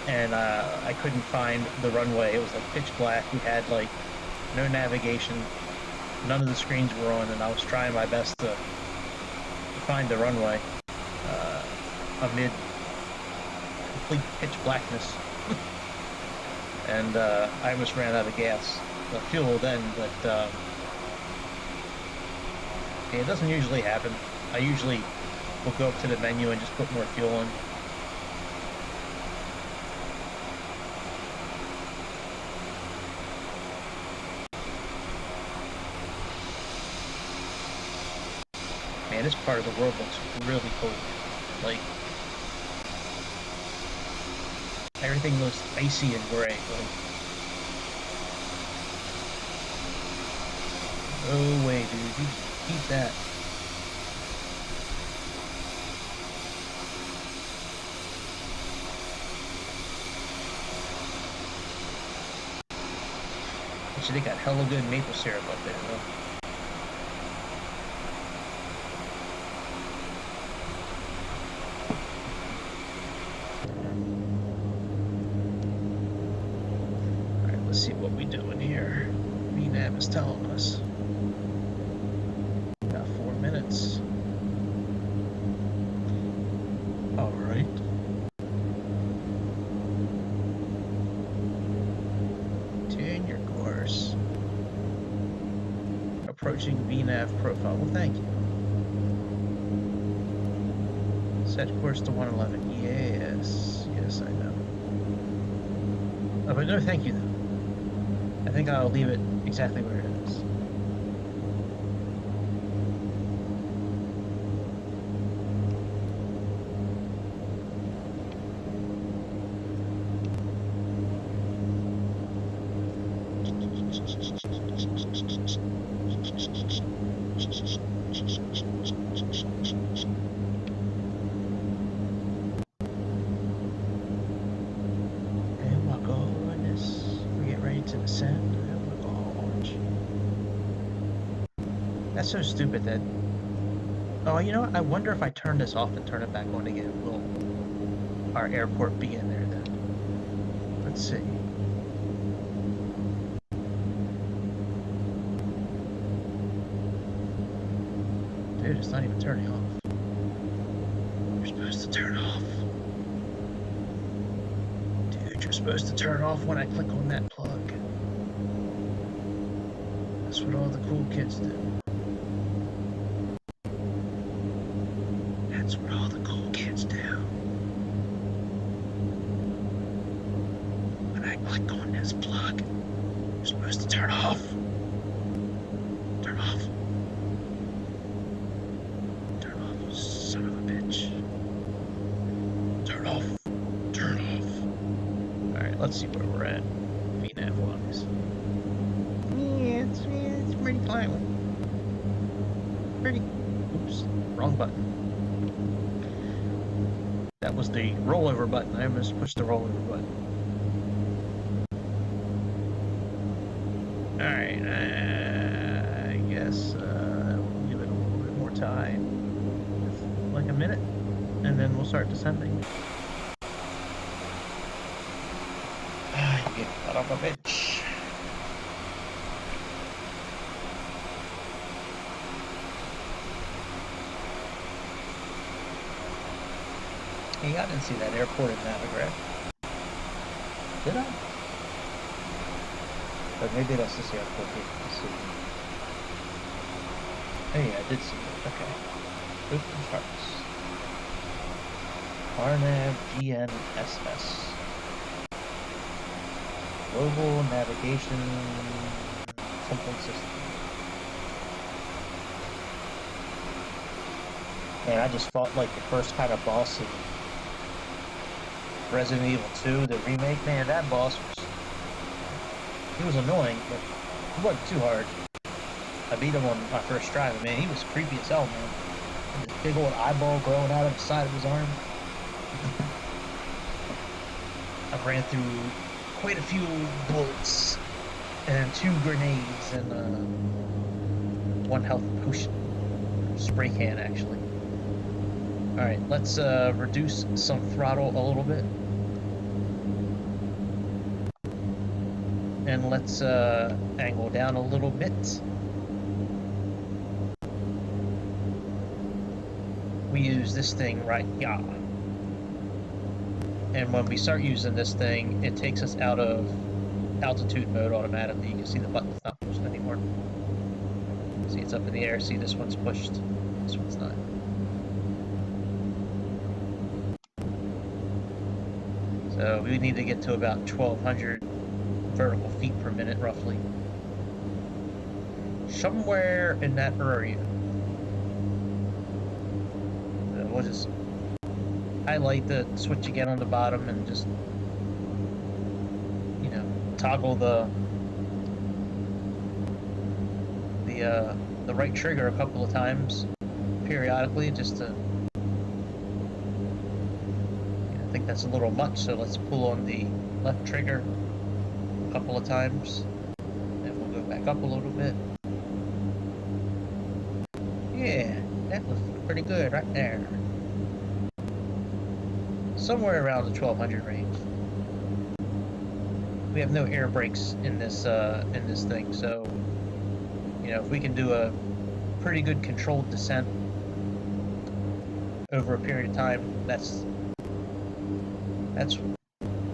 and I couldn't find the runway. It was like pitch black. We had like no navigation, none of the screens were on, and I was trying my best to find the runway amid complete pitch blackness. And I almost ran out of gas, fuel then, but it doesn't usually happen. I usually will go up to the menu and just put more fuel in. Man, this part of the world looks really cold. Like, everything looks icy and gray. Like, no way, dude. You eat that. Actually, they got hella good maple syrup up there, though. Let's see what we doing here. VNAV is telling us. Got 4 minutes. Alright. Tune your course. Approaching VNAV profile. Well, thank you. Set course to 111. Yes. Yes, I know. Oh, but no, thank you, though. I think I'll leave it exactly where it is. And we'll go on this. We get ready to descend. That's so stupid that... Oh, you know what? I wonder if I turn this off and turn it back on again, will our airport be in there then? Let's see. Dude, it's not even turning off. You're supposed to turn off. Dude, you're supposed to turn off when I click on that plug. That's what all the cool kids do. That's what all the cool kids do. When I click on this plug, you're supposed to turn off. Turn off. Turn off, son of a bitch. Turn off. Turn off. Alright, let's see where we're at. VNAV wise. Yeah, it's pretty climate. Pretty. Oops, wrong button. That was the rollover button. I almost pushed the rollover button. Alright, I guess we'll give it a little bit more time. Like a minute, and then we'll start descending. You get cut off a bitch. Hey, I didn't see that airport in Navigraph. Did I? Or maybe that's this airport here. Let's see. Oh yeah, I did see it. Okay. Open charts. RNAV GNSS. Global Navigation Something System. And I just fought like the first kind of boss in Resident Evil 2, the remake. Man, that boss was... He was annoying, but he wasn't too hard. I beat him on my first drive, and man, he was creepy as hell, man. And this big old eyeball growing out of the side of his arm. I ran through quite a few bullets, and 2 grenades, and 1 health potion. Spray can, actually. Alright, let's reduce some throttle a little bit. And let's angle down a little bit. We use this thing right here. And when we start using this thing, it takes us out of altitude mode automatically. You can see the button's not pushed anymore. See, it's up in the air. See, this one's pushed. This one's not. So we need to get to about 1,200 vertical feet per minute, roughly. Somewhere in that area. So we'll just highlight the switch again on the bottom and just, you know, toggle the right trigger a couple of times periodically, just to, I think that's a little much, so let's pull on the left trigger a couple of times, and we'll go back up a little bit. Yeah, that was pretty good right there. Somewhere around the 1,200 range. We have no air brakes in this thing, so you know, if we can do a pretty good controlled descent over a period of time, that's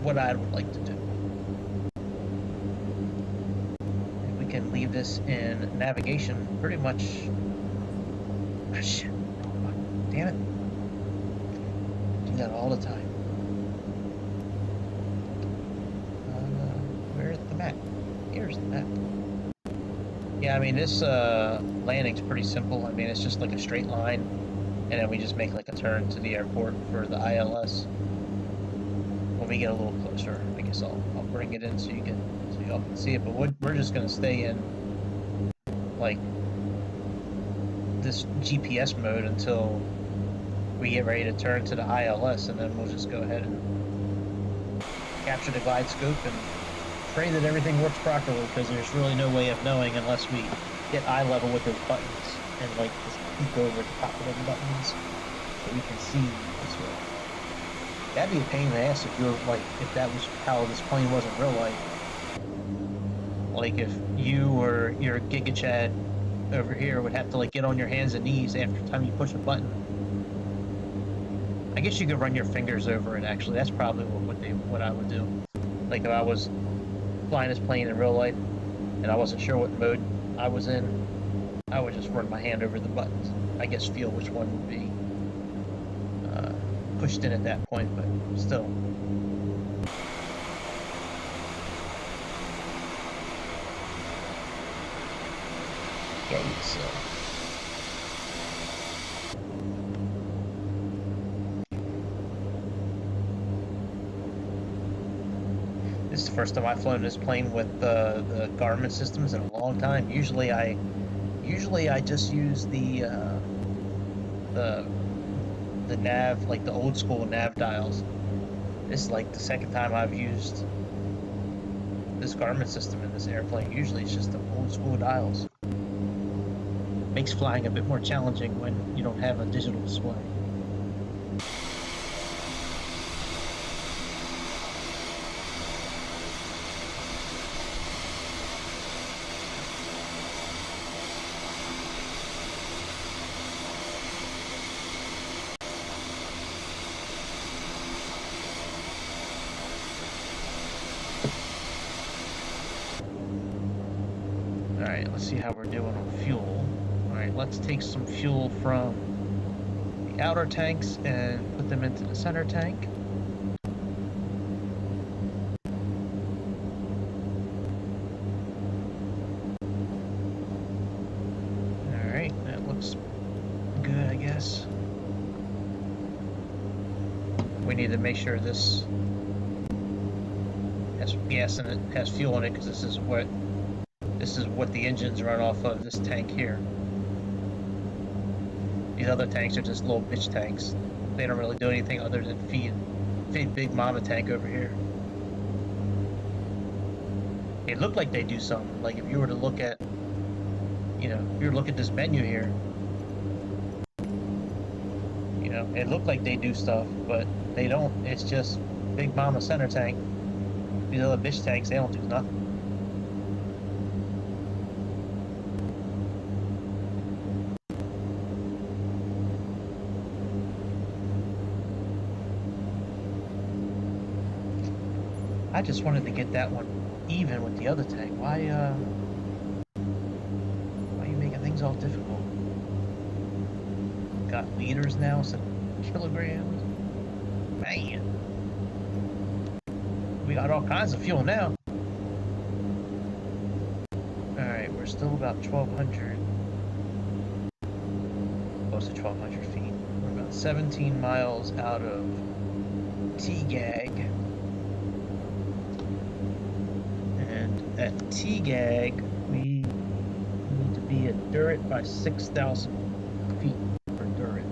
what I would like to do. And we can leave this in navigation pretty much. Oh, shit. Damn it. Do that all the time. Where's the map? Here's the map. Yeah, I mean, this landing's pretty simple. I mean, it's just like a straight line, and then we just make like a turn to the airport for the ILS. When we get a little closer, I guess I'll bring it in so y'all can see it. But we're just gonna stay in like this GPS mode until we get ready to turn to the ILS, and then we'll just go ahead and capture the glide scope and pray that everything works properly, because there's really no way of knowing unless we get eye level with those buttons and like just peek over the top of those buttons so we can see this way. That'd be a pain in the ass if you're like, if that was how this plane was in real life. Like if you or your Giga Chad over here would have to like get on your hands and knees after time you push a button. I guess you could run your fingers over it actually. That's probably what I would do. Like if I was flying this plane in real life and I wasn't sure what mode I was in, I would just run my hand over the buttons. I guess feel which one would be pushed in at that point, but still. Okay, so this is the first time I've flown this plane with the Garmin systems in a long time. Usually I just use the nav, like the old school nav dials. This is like the second time I've used this Garmin system in this airplane. Usually it's just the old school dials. Makes flying a bit more challenging when you don't have a digital display. Alright, let's see how we're doing on fuel. Alright, let's take some fuel from the outer tanks and put them into the center tank. Alright, that looks good, I guess. We need to make sure this has gas in it, has fuel in it, because this This is what the engines run off of, this tank here. These other tanks are just little bitch tanks. They don't really do anything other than feed Big Mama tank over here. It looked like they do something. Like if you were to look at, you know, if you were to look at this menu here, you know, it looked like they do stuff, but they don't. It's just Big Mama center tank. These other bitch tanks, they don't do nothing. I just wanted to get that one even with the other tank. Why are you making things all difficult? Got liters now instead of kilograms. Man, we got all kinds of fuel now. All right, we're still about 1,200, close to 1,200 feet. We're about 17 miles out of T-Gag. At T-Gag, we need to be at Durrett by 6,000 feet for Durrett.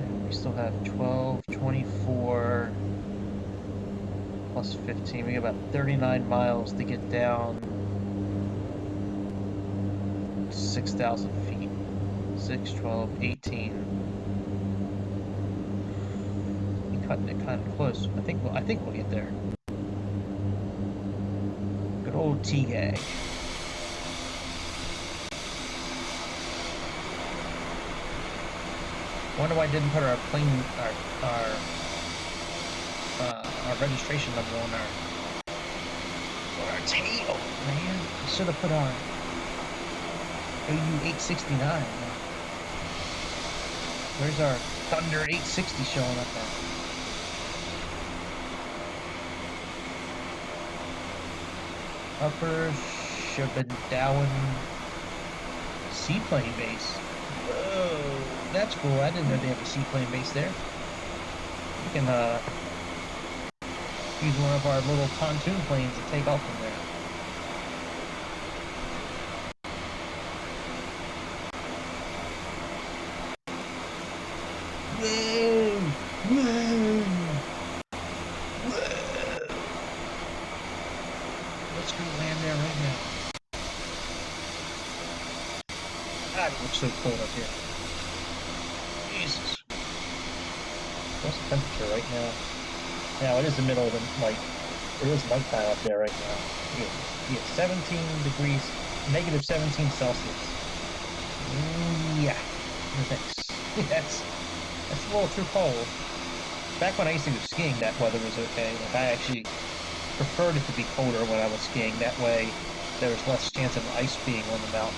And we still have 12, 24, plus 15. We got about 39 miles to get down 6,000 feet. 6, 12, 18. We're cutting it kind of close. I think we'll get there. Old T-Gag. Wonder why I didn't put our plane, our registration number on our tail, man. I should have put our AU-869. Where's our Thunder 860 showing up at? Upper Shabadawan seaplane base. Whoa, that's cool. I didn't know they have a seaplane base there. We can use one of our little pontoon planes to take off from there. Whoa! Whoa! Let's go land there right now. God, it looks so cold up here. Jesus. What's the temperature right now? Now, it is the middle of the night. It is nighttime up there right now. You get 17 degrees, negative 17 Celsius. Yeah. No thanks. That's a little too cold. Back when I used to go skiing, that weather was okay. Like, I actually preferred it to be colder when I was skiing. That way, there was less chance of ice being on the mountain.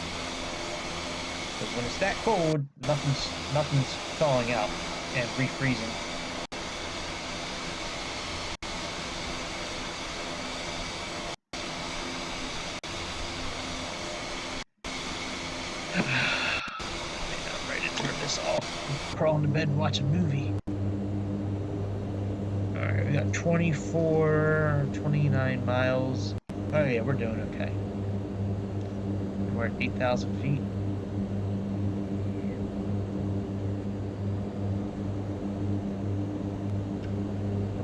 Because when it's that cold, nothing's thawing out and refreezing. Man, I'm ready to turn this off. Crawl into bed and watch a movie. Alright, we got 24, 29 miles. Oh yeah, we're doing okay. We're at 8,000 feet.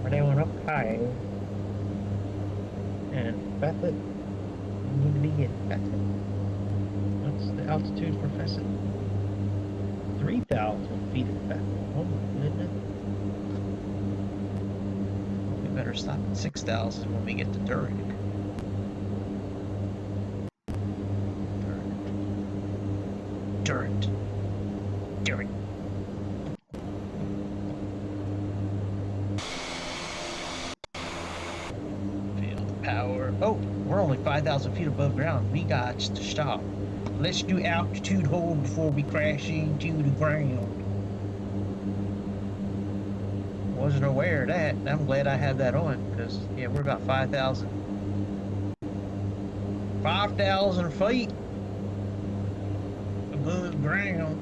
We're down up high. And Bethel, we need to be getting Bethel. What's the altitude for Bethel? 3,000 feet at Bethel. Oh my goodness. We better stop at 6,000 when we get to Durrett. Durrett. Field power. Oh, we're only 5,000 feet above ground. We got to stop. Let's do altitude hold before we crash into the ground. Wasn't aware of that. I'm glad I had that on because, yeah, we're about 5,000. 5,000 feet above ground.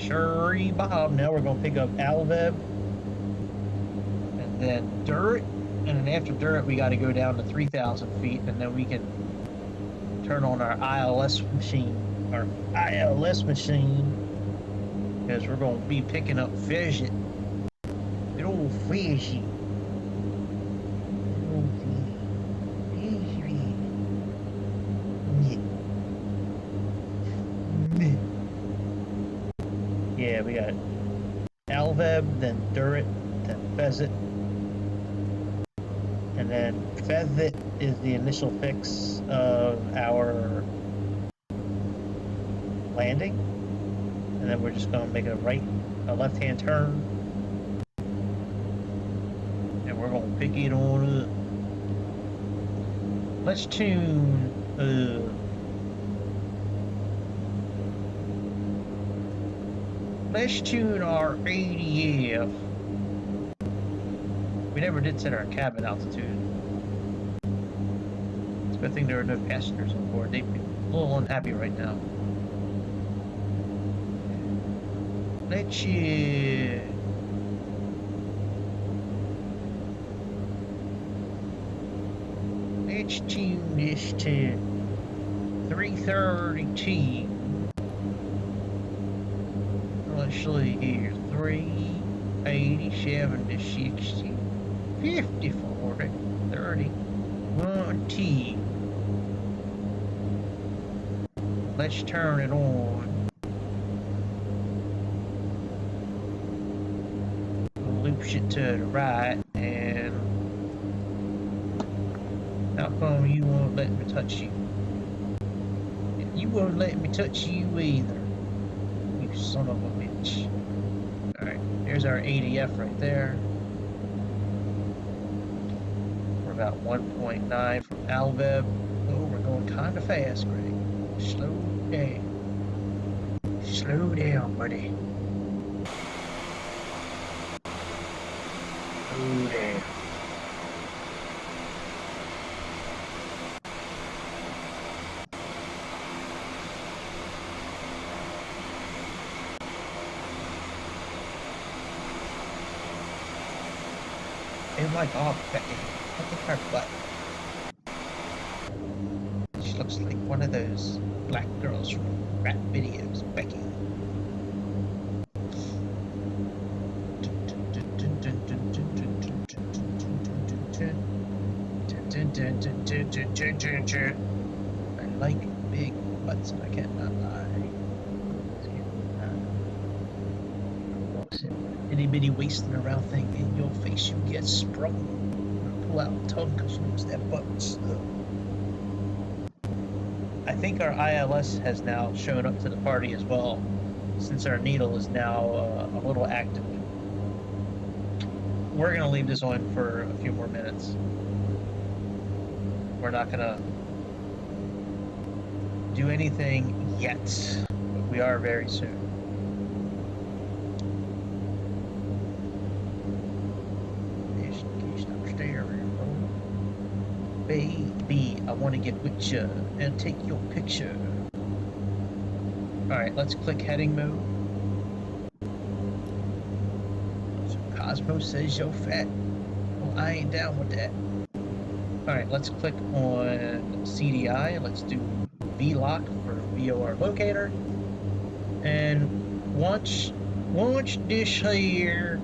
Sure, Bob. Now we're gonna pick up Alveb, and then Durrett, and then after Durrett we got to go down to 3,000 feet, and then we can turn on our ILS machine, because we're gonna be picking up Fidget. Good old Fidget. Yeah, we got Alveb, then Durrett, then Fezit. And then Fezit is the initial fix of our landing. And then we're just going to make a left-hand turn. And we're going to pick it on up. Let's tune our ADF. We never did set our cabin altitude. It's a good thing there are no passengers on board. They'd be a little unhappy right now. Let's tune this to 330T. Let's see here, 387 to 60, 50, 40, 30, 1T. Let's turn it on. Loops it to the right, and how come you won't let me touch you? You won't let me touch you either. You son of a bitch. Alright, here's our ADF right there. We're about 1.9 from Alveb. Oh, we're going kind of fast, Greg. Slow down. Slow down, buddy. Slow down. Oh my god, Becky. Look at her butt. She looks like one of those black girls from rap videos, Becky. I like big butts, I cannot lie. Itty bitty wasting around thing in your face, you get sprung. Pull out tongue because you lose that butt stuff. I think our ILS has now shown up to the party as well, since our needle is now a little active. We're going to leave this on for a few more minutes. We're not going to do anything yet, but we are very soon. Baby, I want to get with you and take your picture. Alright, let's click heading mode. So Cosmo says you're fat. Well, I ain't down with that. Alright, let's click on CDI. Let's do VLOC for VOR locator. And once this here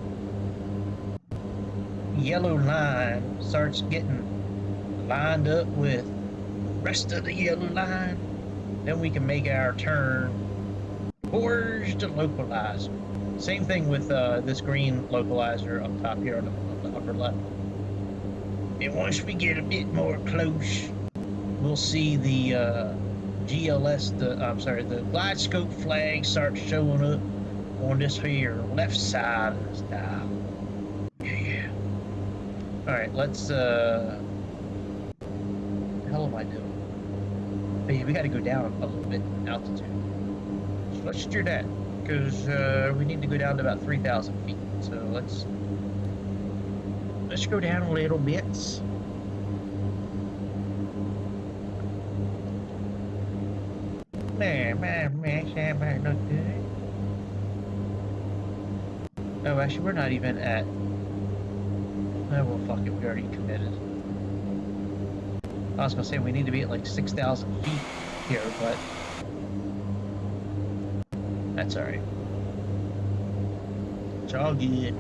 yellow line starts getting lined up with the rest of the yellow line, then we can make our turn towards the localizer. Same thing with this green localizer up top here on the upper left. And once we get a bit more close, we'll see the GLS, the glide scope flag start showing up on this here left side of this dial. Yeah. Alright, let's what the hell am I doing? But yeah, we gotta go down a little bit in altitude. So let's do that, because we need to go down to about 3,000 feet. So let's go down a little bit. Man, that might look good. Oh, actually, we're not even at... Oh, well, fuck it. We already committed. I was going to say we need to be at like 6,000 feet here, but... That's alright. It's all good.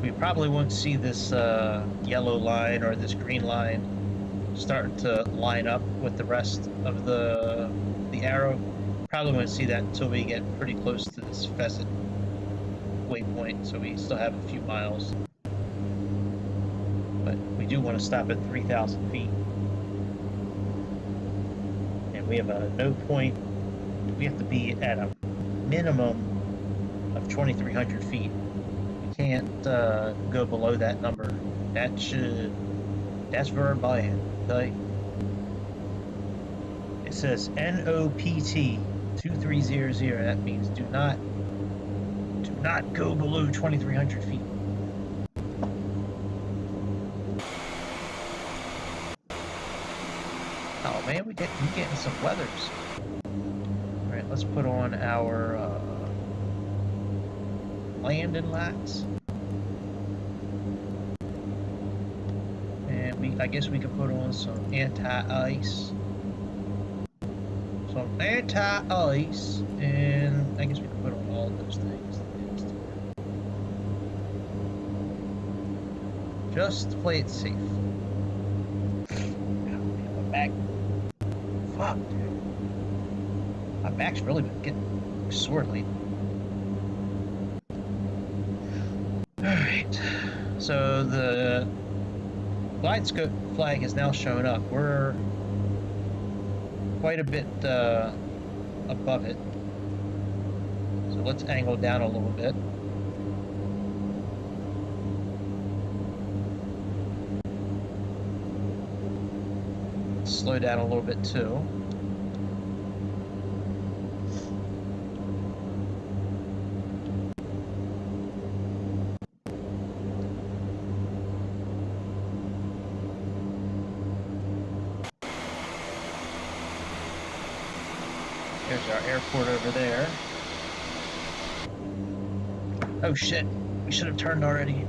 We probably won't see this yellow line or this green line starting to line up with the rest of the arrow. Probably won't see that until we get pretty close to this Pheasant waypoint, so we still have a few miles. But we do want to stop at 3,000 feet. And we have a no point. We have to be at a minimum of 2,300 feet. We can't go below that number. That's very bad. Okay? It says NOPT 2300. That means do not go below 2,300 feet. Oh man, we're getting some weathers. All right, let's put on our landing lights, and I guess we could put on some anti-ice. Some anti-ice, and I guess we can put on all of those things. Just to play it safe. My back. Fuck, dude. My back's really been getting sore lately. Alright. So the glide scope flag has now shown up. We're quite a bit above it. So let's angle down a little bit. Slow down a little bit too. There's our airport over there. Oh shit, we should have turned already.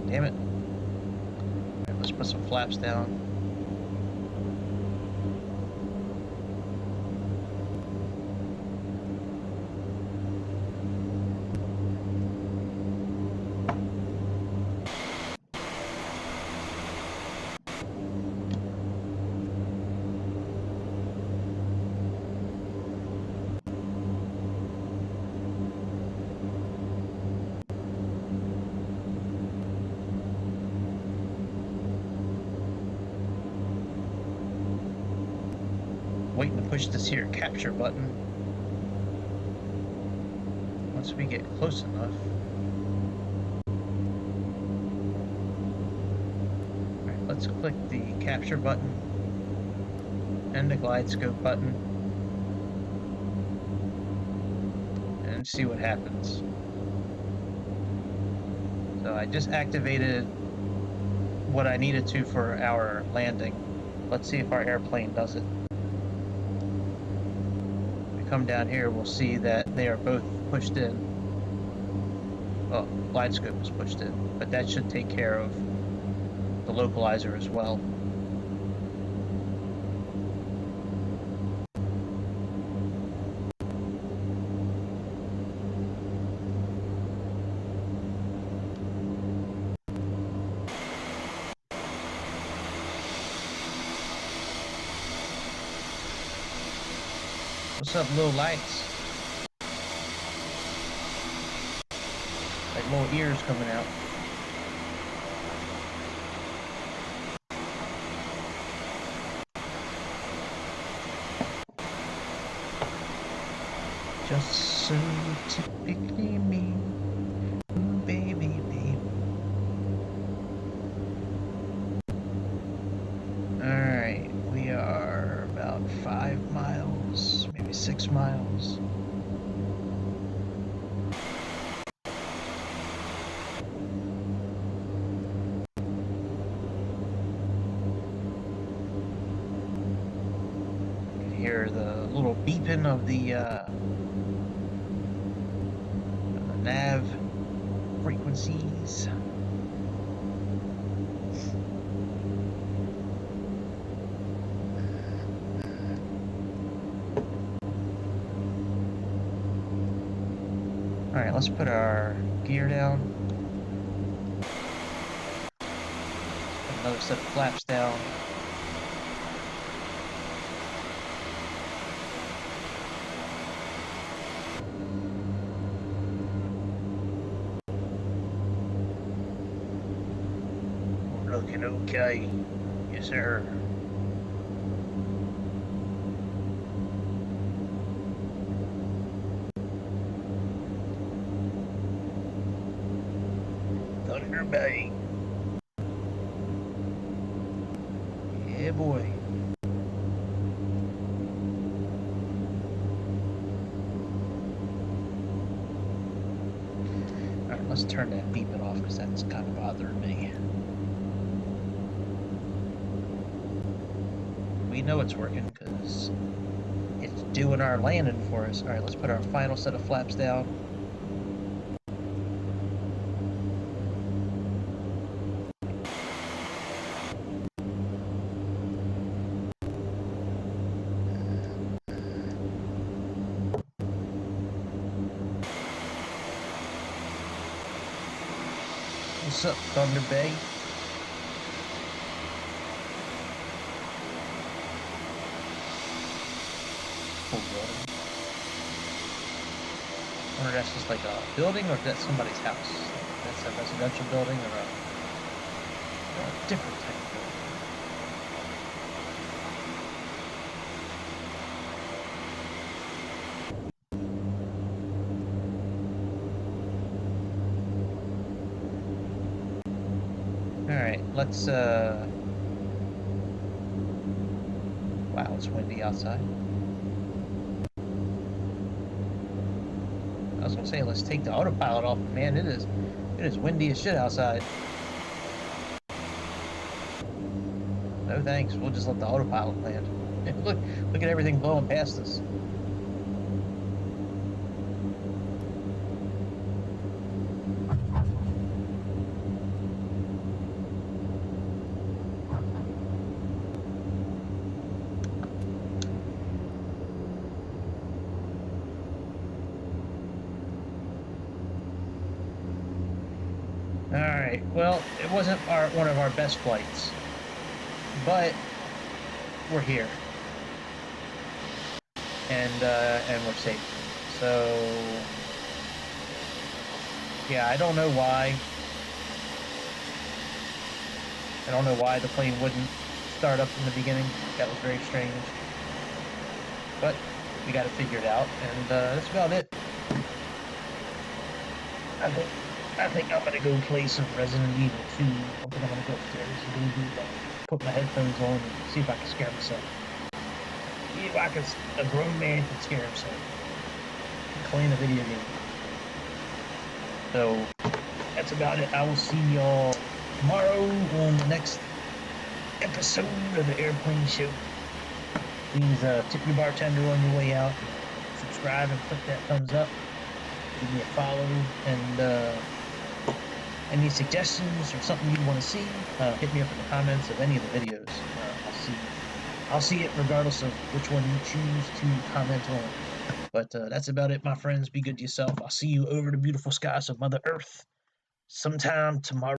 Damn it. Right, let's put some flaps down. Waiting to push this here capture button once we get close enough. Alright, let's click the capture button and the glide scope button and see what happens. So I just activated what I needed to for our landing. Let's see if our airplane does it. Come down here, we'll see that they are both pushed in. Well, glide scope is pushed in, but that should take care of the localizer as well. What's up, little lights? Like little ears coming out. Just so typically me. Ooh, baby, baby. Alright, we are about 5 miles, maybe 6 miles. hear the little beeping of the nav frequencies. All right, let's put our gear down. Put another set of flaps down. We're looking okay. Yes, sir. Thunder Bay. Yeah, boy. Alright, let's turn that beeping off because that's kind of bothering me. We know it's working because it's doing our landing for us. Alright, let's put our final set of flaps down. What's up, Thunder Bay? Cool building. I wonder if that's just like a building or if that's somebody's house. That's a residential building or a different type of building. Alright, let's wow, it's windy outside. I was gonna say let's take the autopilot off, but man, it is windy as shit outside. No thanks, we'll just let the autopilot land. Look at everything blowing past us. Alright, well, it wasn't one of our best flights, but we're here, and we're safe. So, yeah, I don't know why the plane wouldn't start up in the beginning. That was very strange, but we got it figured out, and that's about it. I think I'm gonna go play some Resident Evil 2. I think I'm gonna go upstairs and put my headphones on and see if I can scare myself. Yeah, a grown man can scare himself playing a video game. So that's about it. I will see y'all tomorrow on the next episode of the Airplane Show. Please tip your bartender on your way out. Subscribe and click that thumbs up. Give me a follow, and any suggestions or something you want to see, hit me up in the comments of any of the videos. I'll see it regardless of which one you choose to comment on. But that's about it, my friends. Be good to yourself. I'll see you over the beautiful skies of Mother Earth sometime tomorrow.